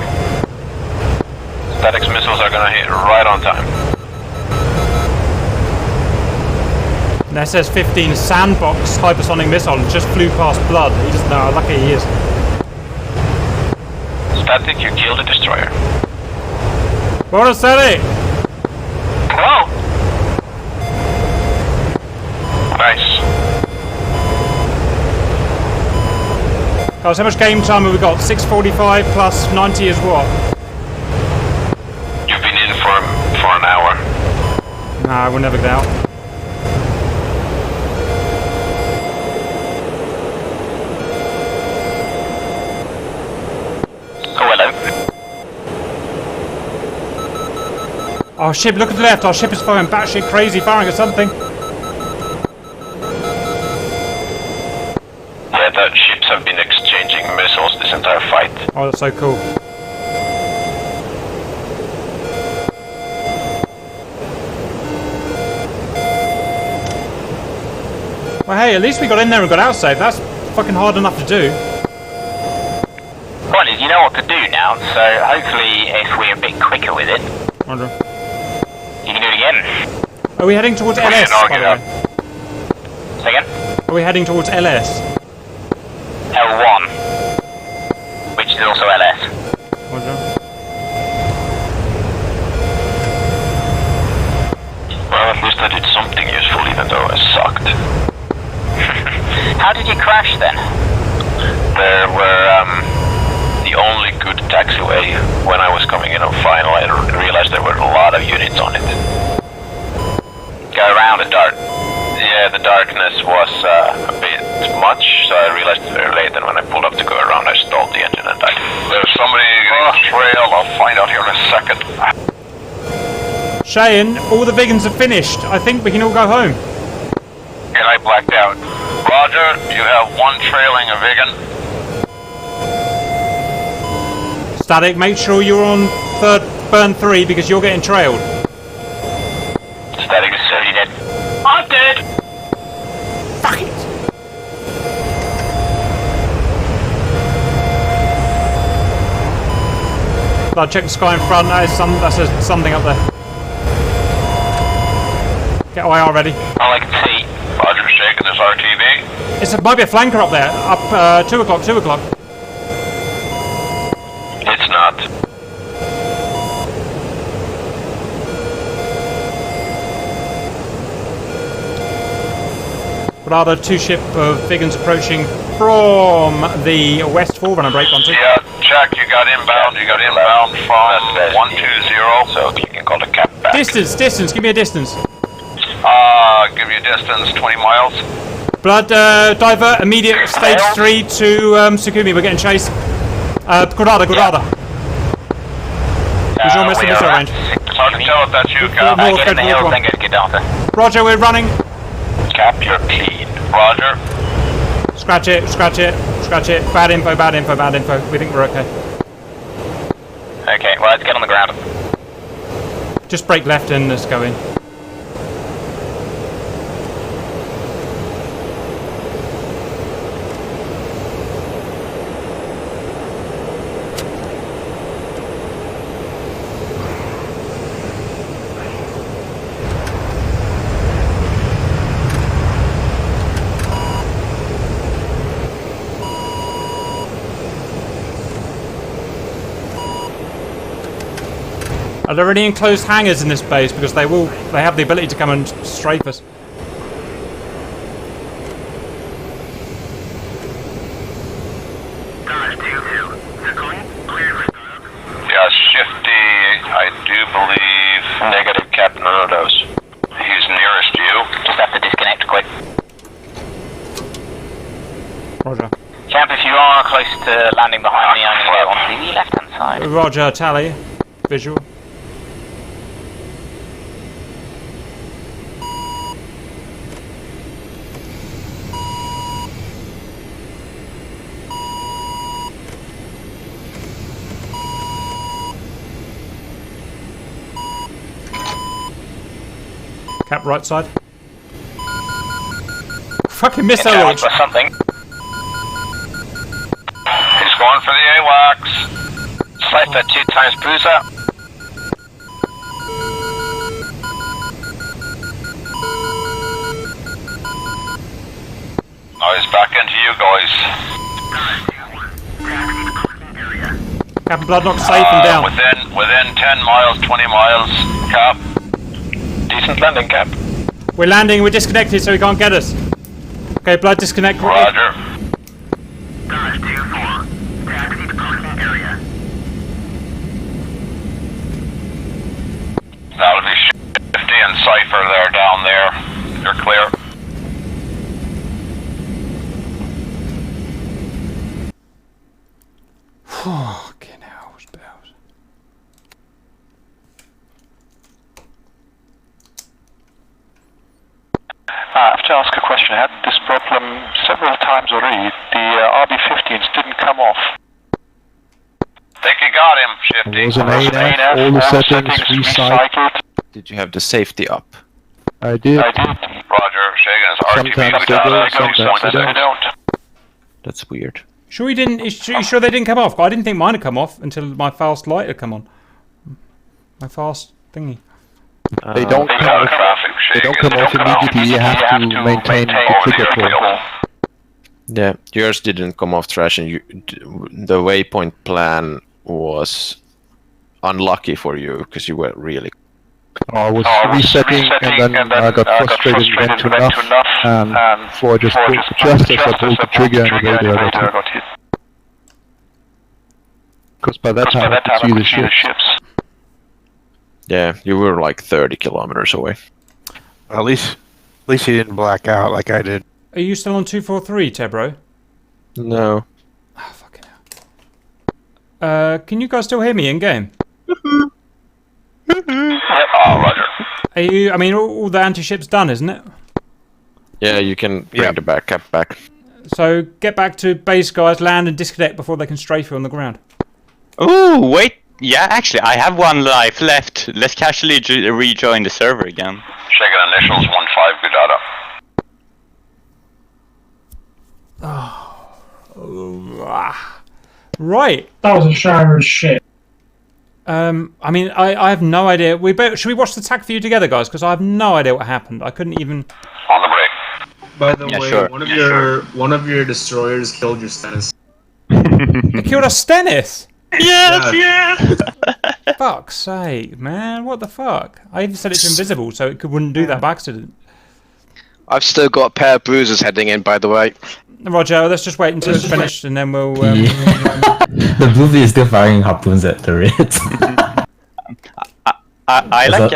Statics missiles are gonna hit right on time. And SS-15 sandbox hypersonic missile just flew past blood. He doesn't know how lucky he is. Static, you killed a destroyer. What a static! Whoa! Nice. Guys, how much game time have we got? 6:45 plus 90 is what? You've been in for an hour. Nah, we'll never get out. Oh, hello. Our ship, look at the left. Our ship is firing batshit crazy, firing at something. Yeah, the ships have been exchanging missiles this entire fight. Oh, that's so cool. Well, hey, at least we got in there and got out safe. That's fucking hard enough to do. Point is, you know what to do now, so hopefully if we're a bit quicker with it, Roger. you can do it again. Are we heading towards LS, by the way? Say again? Are we heading towards LS? L1, which is also LS. Roger. Well, at least I did something useful even though I sucked. How did you crash then? There were, the taxiway when I was coming in on final. I realized there were a lot of units on it. Go around the dark. Yeah, the darkness was a bit much, so I realized very late, and when I pulled up to go around, I stalled the engine and died. There's somebody getting a trail. I'll find out here in a second. Cheyenne, all the Vigans are finished. I think we can all go home. And I blacked out. Roger, you have one trailing a Vigan. Static, make sure you're on burn 3 because you're getting trailed. Static is certainly dead. I'm dead! Fuck it! I'll check the sky in front. That's something up there. Get OIR ready. All I can see. Roger, shaking this RTV. It might be a flanker up there. Up 2 o'clock, 2 o'clock. It's not. Rather 2 ship of Vigans approaching from the west forerunner break on 2. Yeah, check. You got inbound. You got inbound from 120. So you can call the cap back. Distance. Give me a distance. Give you a distance, 20 miles. Blood, divert, immediate stage 3 to Sukumi, we're getting chased. Granada. Visual missile range. It's hard to tell if that's you, Cap. Get in the hills, then get down there. Roger, we're running. Cap, you're clean. Roger. Scratch it. Bad info. We think we're okay. Okay, well, let's get on the ground. Just break left and let's go in. Are there any enclosed hangars in this base? Because they have the ability to come and strafe us. Yeah, Shifty, I do believe. Negative, Cap, none of those. He's nearest you. Just have to disconnect quick. Roger. Champ, if you are close to landing behind me, I'm going to go onto the left-hand side. Roger, tally. Visual. Cap right side. Fucking missile launch. Something. He's going for the AWACS. Cypher 2 times Bruiser. Now he's back into you guys. Captain Bloodknock safe and down. Within 10 miles, 20 miles, Cap. Decent landing, Cap. We're landing, we're disconnected so he can't get us. Okay, Blood, disconnect quickly. Roger. That'll be Shifty and Cypher there down there. You're clear. Fucking hell, spells. I have to ask a question. I had this problem several times already. The RB-15s didn't come off. Think you got him, Shifty. It was an ANF, all the settings recycled. Did you have the safety up? I did. Roger, Shagan's Sometimes they do, sometimes they don't. That's weird. Sure you didn't? You sure they didn't come off? I didn't think mine had come off until my fast light had come on. My fast thingy. They don't come off immediately. You have to maintain the trigger pull. Yeah, yours didn't come off trash, and the waypoint plan was unlucky for you because you were really. I was resetting, and then I got frustrated and went to enough, and Floor just pulled just as I pulled the trigger and the radar got hit. Because by that time I could see the ships. Yeah, you were like 30 kilometers away. At least he didn't black out like I did. Are you still on 243, Tebro? No. Oh, fucking hell. Can you guys still hear me in game? Oh, roger. Are you? I mean, all the anti-ship's done, isn't it? Yeah, you can bring the backup back. So get back to base, guys. Land and disconnect before they can strafe you on the ground. Ooh, wait. Yeah, actually, I have 1 life left. Let's casually rejoin the server again. Checking initials 1-5, good data. Right. That was a shower of shit. I mean, I have no idea. Should we watch the TAC view together, guys? Because I have no idea what happened. I couldn't even. On the break. By the way, sure. one of your destroyers killed your Stennis. It killed a Stennis. Yes. Fuck's sake, man! What the fuck? I even set it to invisible so it wouldn't do that by accident. I've still got a pair of bruisers heading in, by the way. Roger, let's just wait until it's finished and then we'll. The blue is still firing harpoons at the Reds.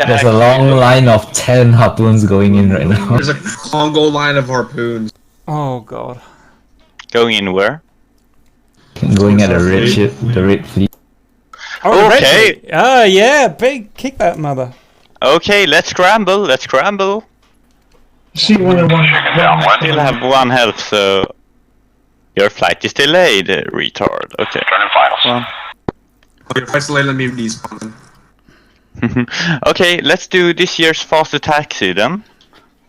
There's a long line of 10 harpoons going in right now. There's a Congo line of harpoons. Oh god. Going in where? Going at the red ship, the red fleet. Oh, okay. Yeah, big kick that mother. Okay, let's scramble. Let's scramble. C101. Still have 1 health, so your flight is delayed, retard. Okay. Turning finals. Okay, flight's delayed, let me despawn. Okay, let's do this year's fastest taxi then.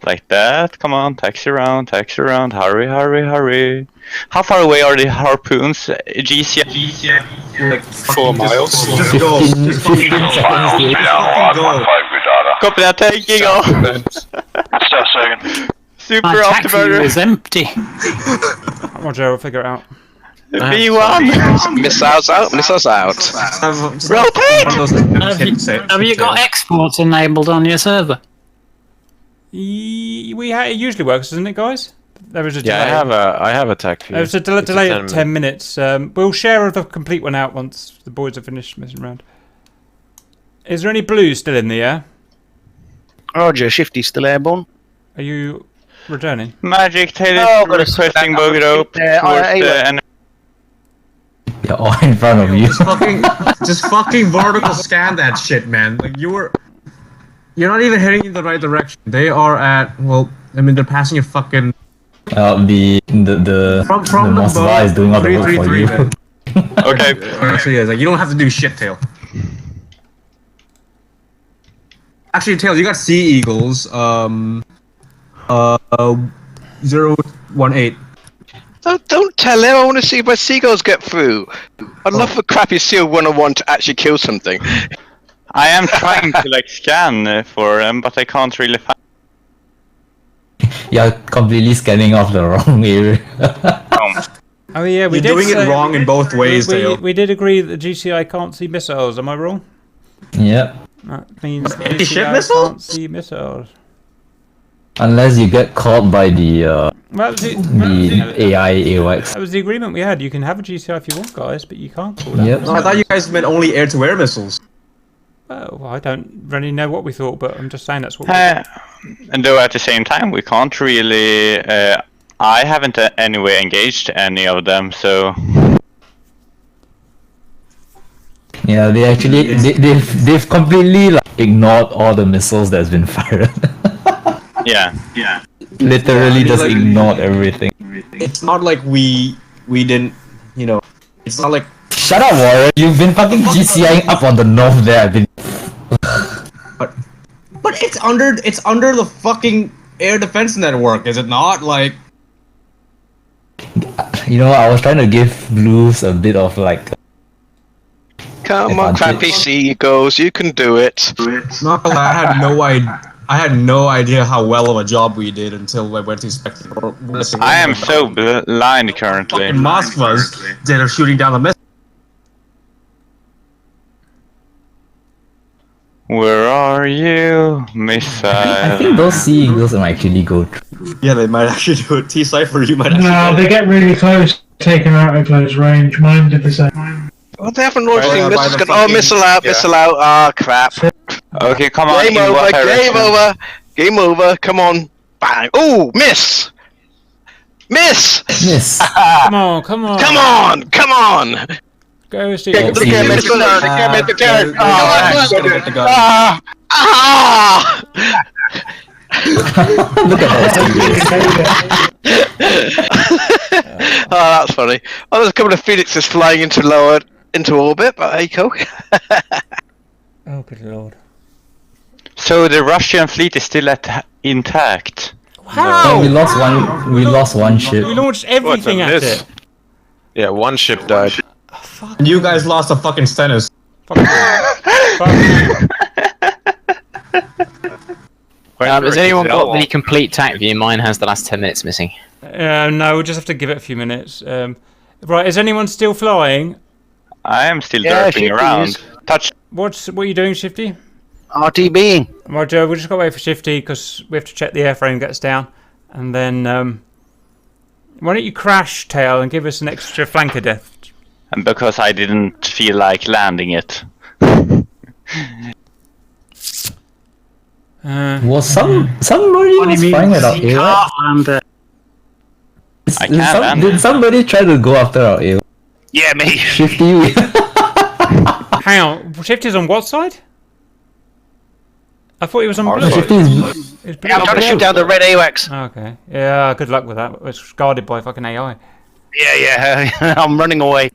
Like that. Come on, taxi around, taxi around. Hurry, hurry, hurry. How far away are the harpoons? GCS? Like 4 miles. Just go. 15 seconds later. Yeah, 1-5, good data. Copy that, taking off. Just a second. Super My taxi optimal. was empty. Roger, we'll figure it out. B1. Missiles out, missiles out. Rotate! Have you got exports enabled on your server? It usually works, doesn't it, guys? There is a delay. Yeah, I have a TAC view. There's a delay of 10 minutes. We'll share the complete one out once the boys have finished messing around. Is there any blue still in the air? Roger, Shifty's still airborne. Are you returning? Magic Taylor requesting bogey rope towards the enemy. They're all in front of you. Just fucking vertical scan that shit, man. Like you're not even heading in the right direction. They are at, well, I mean, they're passing a fucking. The Moskva is doing all the work for you. Okay. Actually, yeah, like you don't have to do shit, Tail. Actually, Tail, you got Sea Eagles. 018. Don't tell him. I want to see if my seagulls get through. I'd love for crappy Seal 101 to actually kill something. I am trying to scan for them, but I can't really find. You're completely scanning off the wrong area. Oh yeah, we You're doing it wrong in both ways, Tail. We did agree that the GCI can't see missiles. Am I wrong? Yep. That means the Anti-ship GCI missile? can't see missiles. Unless you get caught by the AI AWACS. That was the agreement we had. You can have a GCI if you want, guys, but you can't call that. Yep. No, I thought you guys meant only air-to-air missiles. Well, I don't really know what we thought, but I'm just saying that's what we And though at the same time, we can't really. I haven't anyway engaged any of them, so. Yeah, they actually they've completely ignored all the missiles that's been fired. Yeah. Literally just ignored everything. It's not like we didn't, it's not like. Shut up, Warrior! You've been fucking GCIing up on the north there. I've been. But it's under the fucking air defense network, is it not? Like. I was trying to give blues a bit of Come on, crappy seagulls, you can do it. Not gonna lie, I had no idea how well of a job we did until I went to inspect. I am so blind currently. In Moskva's, they're shooting down the missile. Where are you, missile? I think those Sea Eagles might actually go through. Yeah, they might actually do it. T-Cypher, you might actually. No, they get really close, take them out at close range. Mine did the same. Oh, they haven't launched Right, any by missiles. the Oh, fucking- missile out, yeah. missile out. Ah, crap. Okay, come on. Game in over, what game direction? over. Game over. Come on. Bang. Oh, miss. Miss. Miss. Come on, come on. Come on. Come on. Go, Steve. Look at missile. Look at the turret. Ah. Ah. Look at that. Oh, that's funny. Oh, there's a couple of phoenixes flying into orbit, but hey, cool. Oh, good lord. So the Russian fleet is still intact. No, we lost one. We lost one ship. We launched everything at miss. it. Yeah, one ship died. And you guys lost a fucking Stennis. Has anyone got the complete tac view? Mine has the last 10 minutes missing. No, we'll just have to give it a few minutes. Right, is anyone still flying? I am still Yeah, derping Shifty around. is. Touch. What are you doing, Shifty? RTBing. Roger, we just got to wait for Shifty because we have to check the airframe gets down. And then, why don't you crash, Tail, and give us an extra flanker death? And because I didn't feel like landing it. Was somebody was flying at our AWACS? And, I can't land. Did somebody try to go after our AWACS? Yeah, me. Shifty. Hang on, Shifty's on what side? I thought he was on blue. Shifty's. Yeah, I'm trying to shoot down the red AWACS. Okay, yeah, good luck with that. It's guarded by fucking AI. Yeah. I'm running away.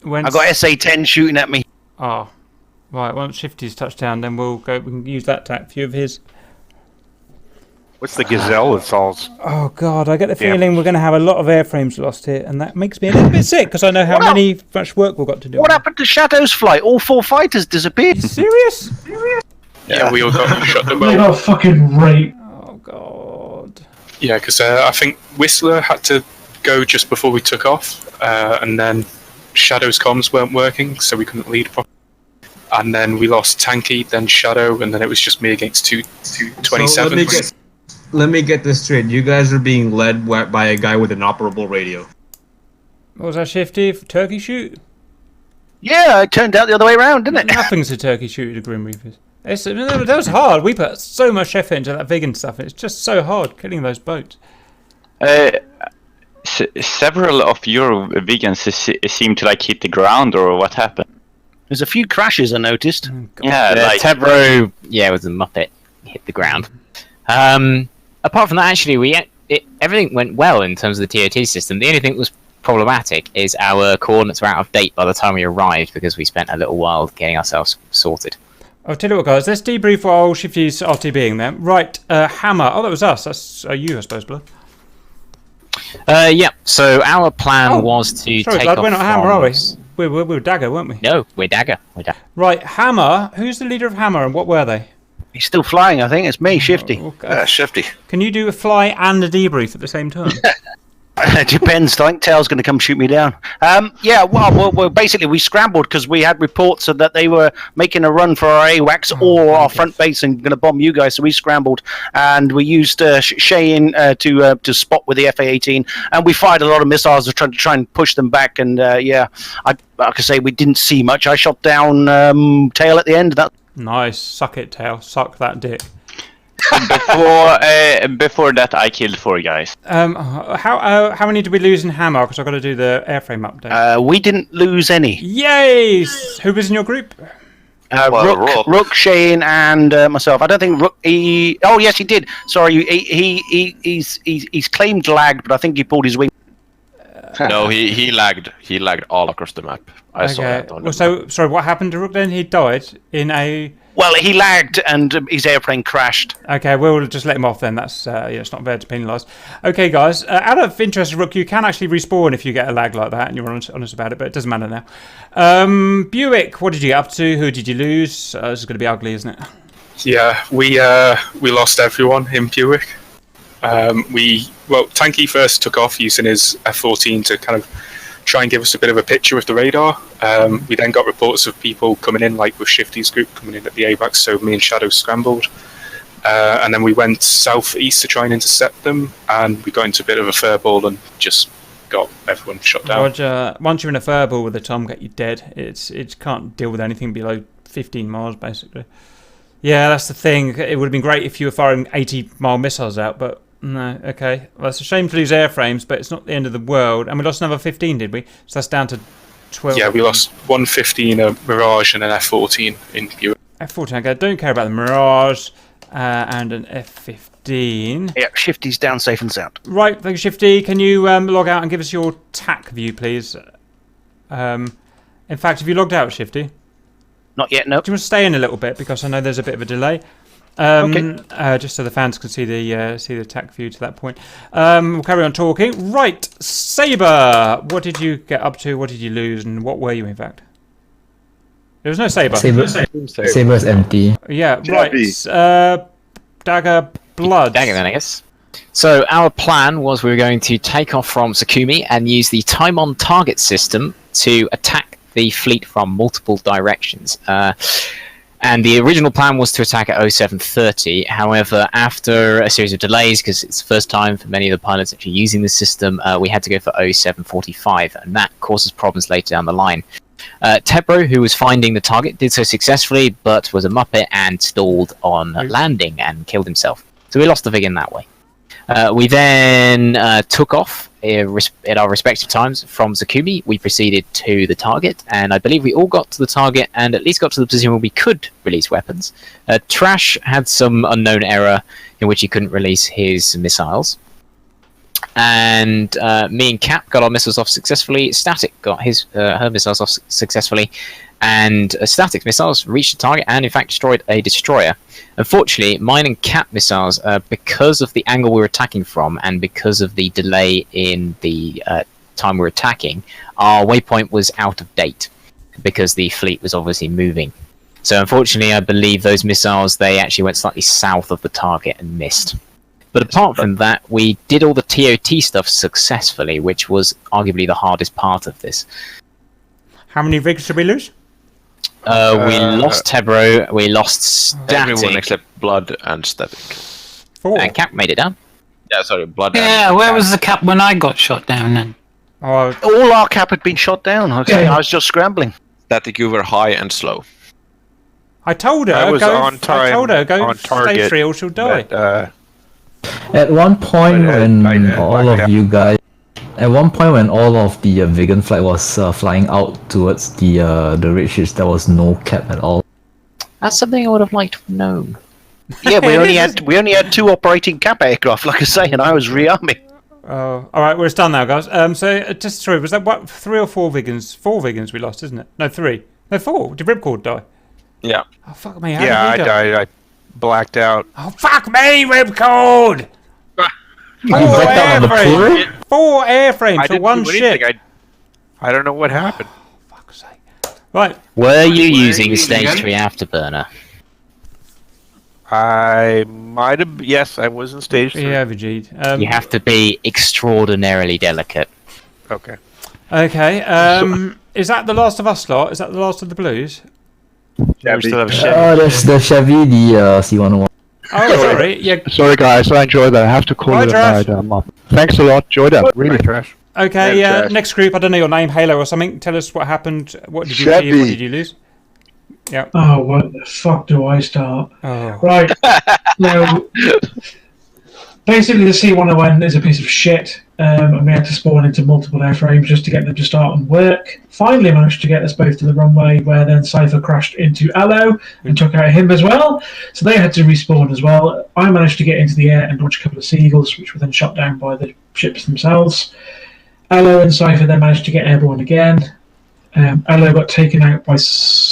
When I got SA-10 shooting at me. Oh, right. Once Shifty's touchdown, then we'll go. We can use that tac view of his. What's the Gazelle that falls? Oh God, I get the feeling we're going to have a lot of airframes lost here, and that makes me a little bit sick because I know how much work we've got to do. What happened to Shadow's flight? All 4 fighters disappeared. Are you serious? Yeah, we all got shot them They well. got fucking raped. Oh God. Yeah, because I think Whistler had to go just before we took off, and then Shadow's comms weren't working, so we couldn't lead properly. And then we lost Tanky, then Shadow, and then it was just me against two 27s. So let me get this straight. You guys are being led by a guy with an operable radio. What was that, Shifty? Turkey shoot? Yeah, it turned out the other way around, didn't it? Nothing's a turkey shoot to Grim Reapers. That was hard. We put so much effort into that vegan stuff. It's just so hard killing those boats. Several of your vegans seem to like hit the ground, or what happened? There's a few crashes I noticed. Yeah, like Tebro, it was a Muppet, hit the ground. Apart from that, actually, everything went well in terms of the ToT system. The only thing that was problematic is our coordinates were out of date by the time we arrived because we spent a little while getting ourselves sorted. I'll tell you what, guys. Let's debrief while Shifty's RTBing then. Right, Hammer. Oh, that was us. That's you, I suppose, Blood. Yeah. So our plan was to Sorry, take Blood, off we're not Hammer, are we? from- We were Dagger, weren't we? No, we're Dagger. Right, Hammer. Who's the leader of Hammer, and what were they? He's still flying, I think. It's me, Shifty. Shifty. Can you do a fly and a debrief at the same time? It depends. I think Tail's going to come shoot me down. Well, basically we scrambled because we had reports that they were making a run for our AWACS or our front base and going to bomb you guys. So we scrambled and we used Cheyenne to spot with the FA-18, and we fired a lot of missiles to try and push them back. And like I say, we didn't see much. I shot down Tail at the end. Nice. Suck it, Tail. Suck that dick. Before that, I killed 4 guys. How many did we lose in Hammer? Because I've got to do the airframe update. We didn't lose any. Yay! Who was in your group? Rook, Shane, and myself. I don't think Rook. Oh yes, he did. Sorry, he's claimed lag, but I think he pulled his wing. No, he lagged. He lagged all across the map. I saw that. On the So sorry, what happened to Rook then? He died in a. Well, he lagged and his airplane crashed. Okay, we'll just let him off then. That's it's not fair to penalise. Okay, guys. Out of interest, Rook, you can actually respawn if you get a lag like that, and you're honest about it. But it doesn't matter now. Buick, what did you get up to? Who did you lose? This is going to be ugly, isn't it? Yeah, we lost everyone in Buick. Tanky first took off using his F-14 to kind of try and give us a bit of a picture with the radar. We then got reports of people coming in, like with Shifty's group coming in at the AWACS, so me and Shadow scrambled. And then we went southeast to try and intercept them, and we got into a bit of a furball and just got everyone shot down. Roger. Once you're in a furball with a Tomcat, you're dead. It can't deal with anything below 15 miles, basically. Yeah, that's the thing. It would have been great if you were firing 80-mile missiles out, but no. Okay, well, it's a shame to lose airframes, but it's not the end of the world. And we lost another 15, did we? So that's down to 12. Yeah, we lost 115, a Mirage, and an F-14 in view. F-14. Okay, I don't care about the Mirage and an F-15. Yeah, Shifty's down safe and sound. Right, thank you, Shifty. Can you log out and give us your TAC view, please? In fact, have you logged out, Shifty? Not yet, no. Do you want to stay in a little bit because I know there's a bit of a delay? Just so the fans can see the TAC view to that point. We'll carry on talking. Right, Sabre. What did you get up to? What did you lose? And what were you, in fact? There was no Sabre. Sabre's empty. Yeah, right. Dagger Blood. Dagger then, I guess. So our plan was we were going to take off from Sakumi and use the time on target system to attack the fleet from multiple directions. And the original plan was to attack at 0730. However, after a series of delays, because it's the first time for many of the pilots actually using the system, we had to go for 0745, and that causes problems later down the line. Tebro, who was finding the target, did so successfully, but was a muppet and stalled on landing and killed himself. So we lost the Vig in that way. We then took off at our respective times from Zakumi. We proceeded to the target, and I believe we all got to the target and at least got to the position where we could release weapons. Trash had some unknown error in which he couldn't release his missiles. And me and Cap got our missiles off successfully. Static got her missiles off successfully. And Static's missiles reached the target and in fact destroyed a destroyer. Unfortunately, mine and Cap missiles, because of the angle we were attacking from and because of the delay in the time we were attacking, our waypoint was out of date because the fleet was obviously moving. So unfortunately, I believe those missiles, they actually went slightly south of the target and missed. But apart from that, we did all the ToT stuff successfully, which was arguably the hardest part of this. How many Vigs did we lose? We lost Tebro, we lost Static. Everyone except Blood and Static. 4. And Cap made it down. Yeah, sorry, Blood. Yeah, where was the Cap when I got shot down then? Oh, all our Cap had been shot down. Okay, I was just scrambling. Static, you were high and slow. I told her, I was go, on time, I told her, go on stage target, 3 or she'll die. But, At one point when all of you guys... At one point when all of the vegan flight was flying out towards the red ships, there was no Cap at all. That's something I would have liked to have known. Yeah, we only had 2 operating Cap aircraft, like I say, and I was rearming. All right, we're done now, guys. So just sorry, was that what 3 or 4 Vigans? 4 Vigans we lost, isn't it? No, 3. No, 4. Did Ripcord die? Yeah. Oh fuck me! How yeah, did he die? I died. I blacked out. Oh fuck me, Ripcord! 4 airframes. 4 airframes for one ship. I don't know what happened. Fuck's sake! Right. Were you using stage 3 afterburner? I might have. Yes, I was in stage 3. Yeah, VG'd. You have to be extraordinarily delicate. Okay. Okay. Is that the last of us slot? Is that the last of the Blues? Yeah, we still have a Chevy. There's the Chevy, the C101. Oh, sorry. Yeah. Sorry, guys. I enjoyed that. I have to call it a night. Thanks a lot. Enjoyed that. Really. Trash. Okay. Next group. I don't know your name, Halo or something. Tell us what happened. What did you achieve? What did you lose? Yeah. Oh, what the fuck do I start? Oh. Right. Now, basically, the C101 is a piece of shit, and we had to spawn into multiple airframes just to get them to start and work. Finally managed to get us both to the runway, where then Cypher crashed into Allo and took out him as well. So they had to respawn as well. I managed to get into the air and launch a couple of Seagulls, which were then shot down by the ships themselves. Allo and Cypher then managed to get airborne again. Allo got taken out by...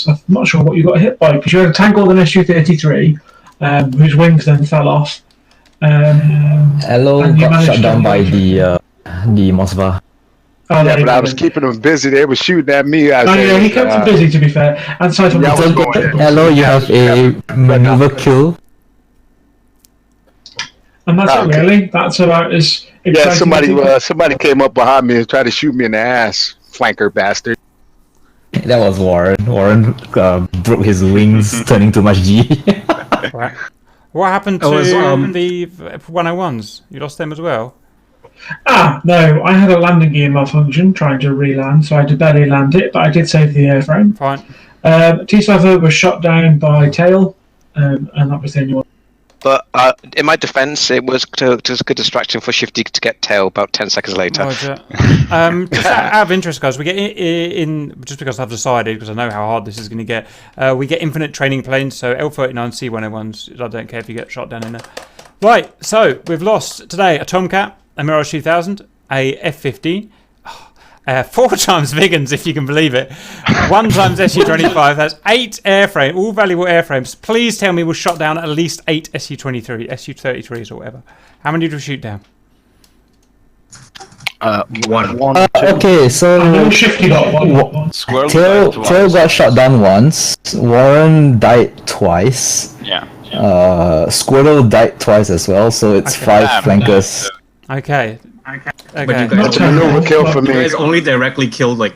I'm not sure what you got hit by, because you had a Tangled and SU-33, whose wings then fell off. Hello got shut down by the Moskva. Oh, yeah, but I was keeping them busy. They were shooting at me. Yeah, he kept them busy, to be fair. And so Hello, you have a maneuver kill. And that's it, really. That's about as exciting. Yeah, somebody came up behind me and tried to shoot me in the ass. Flanker bastard. That was Warren. Warren broke his wings, turning too much G. Right. What happened to the 101s? You lost them as well? No, I had a landing gear malfunction trying to re-land, so I had to belly land it, but I did save the airframe. Fine. T-Slaver was shot down by tail, and that was the only one. But in my defence, it was just a good distraction for Shifty to get tail about 10 seconds later. Roger. Just out of interest, guys, we get in just because I've decided, because I know how hard this is going to get, we get infinite training planes, so L-39, C-101s, I don't care if you get shot down in there. Right, so we've lost today a Tomcat, a Mirage 2000, a F-15, 4 times Vigans, if you can believe it, 1 times Su-25. That's 8 airframes, all valuable airframes. Please tell me we shot down at least 8 Su-23, Su-33s or whatever. How many did we shoot down? One. Okay, so Shifty got one. Tail got shot down once. Warren died twice. Yeah. Squirtle died twice as well, so it's 5 flankers. Okay. But you That's a maneuver kill for You me. guys only directly killed like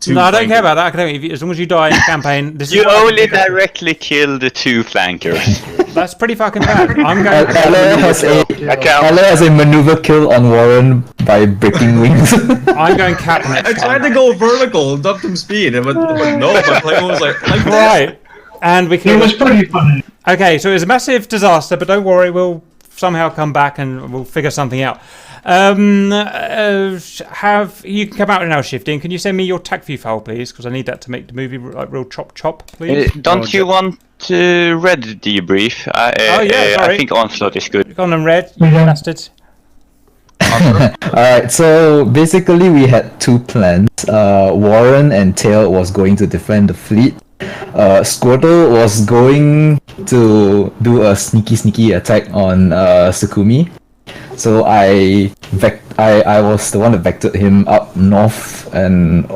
2. No, I don't care about that. Academic. As long as you die in the campaign, this You is what I only can pick up. directly killed the 2 flankers. That's pretty fucking bad. I'm going. Ale has a maneuver kill on Warren by breaking wings. I'm going cap next I tried to go vertical, dumped him speed, but no, my plane was like this. Right, and we can. It was pretty funny. Okay, so it was a massive disaster, but don't worry, we'll somehow come back and we'll figure something out. Have you can come out now, Shifting? Can you send me your TAC view file, please? Because I need that to make the movie like real chop, please. Don't you want red debrief? I think onslaught is good. Go on and red, you bastards. Alright, so basically we had 2 plans. Warren and Tail was going to defend the fleet. Squirtle was going to do a sneaky attack on Sukumi. So I was the one that vectored him up north and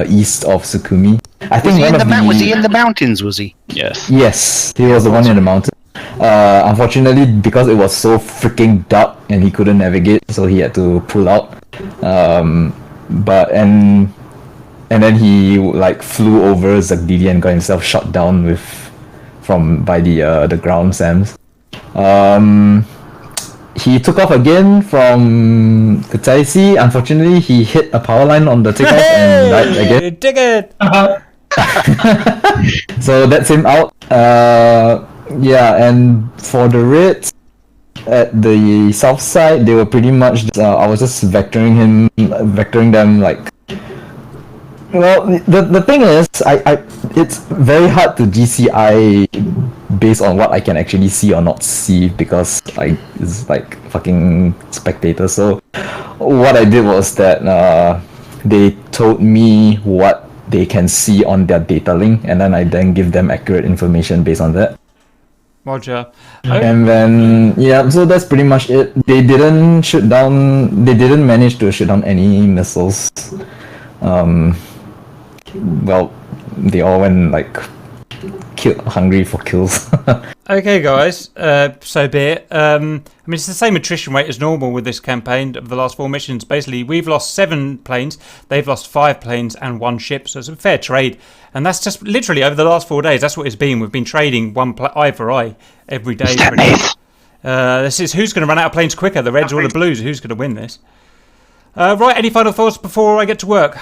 east of Sukumi. I think was he in the mountains? Was he? Yes. Yes, he was the one in the mountain. Unfortunately, because it was so freaking dark and he couldn't navigate, so he had to pull out. And then he like flew over Zagdili and got himself shot down by the ground SAMs. He took off again from Kutaisi. Unfortunately, he hit a power line on the takeoff and died again. Dig it! So that's him out. And for the Reds at the south side, they were pretty much. I was just vectoring them like. Well, the thing is, it's very hard to GCI based on what I can actually see or not see because it's like fucking spectator. So what I did was that they told me what they can see on their data link, and then I give them accurate information based on that. Roger. And then so that's pretty much it. They didn't manage to shoot down any missiles. Well, they all went like hungry for kills. Okay, guys. So be it. I mean, it's the same attrition rate as normal with this campaign of the last 4 missions. Basically, we've lost 7 planes, they've lost 5 planes and 1 ship, so it's a fair trade. And that's just literally over the last 4 days. That's what it's been. We've been trading eye for eye every day. This is who's going to run out of planes quicker, the Reds or the Blues? Who's going to win this? Right. Any final thoughts before I get to work?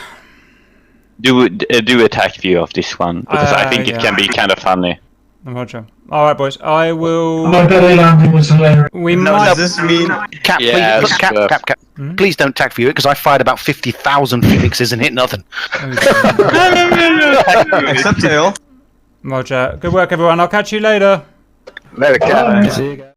Do a TAC view of this one because I think it can be kind of funny. Roger. All right, boys. I will. My belly landing was hilarious. Does this mean Cap? Please don't TAC view it because I fired about 50,000 phoenixes and hit nothing. Except Tail. Roger. Good work, everyone. I'll catch you later. Later, Cap. See you guys.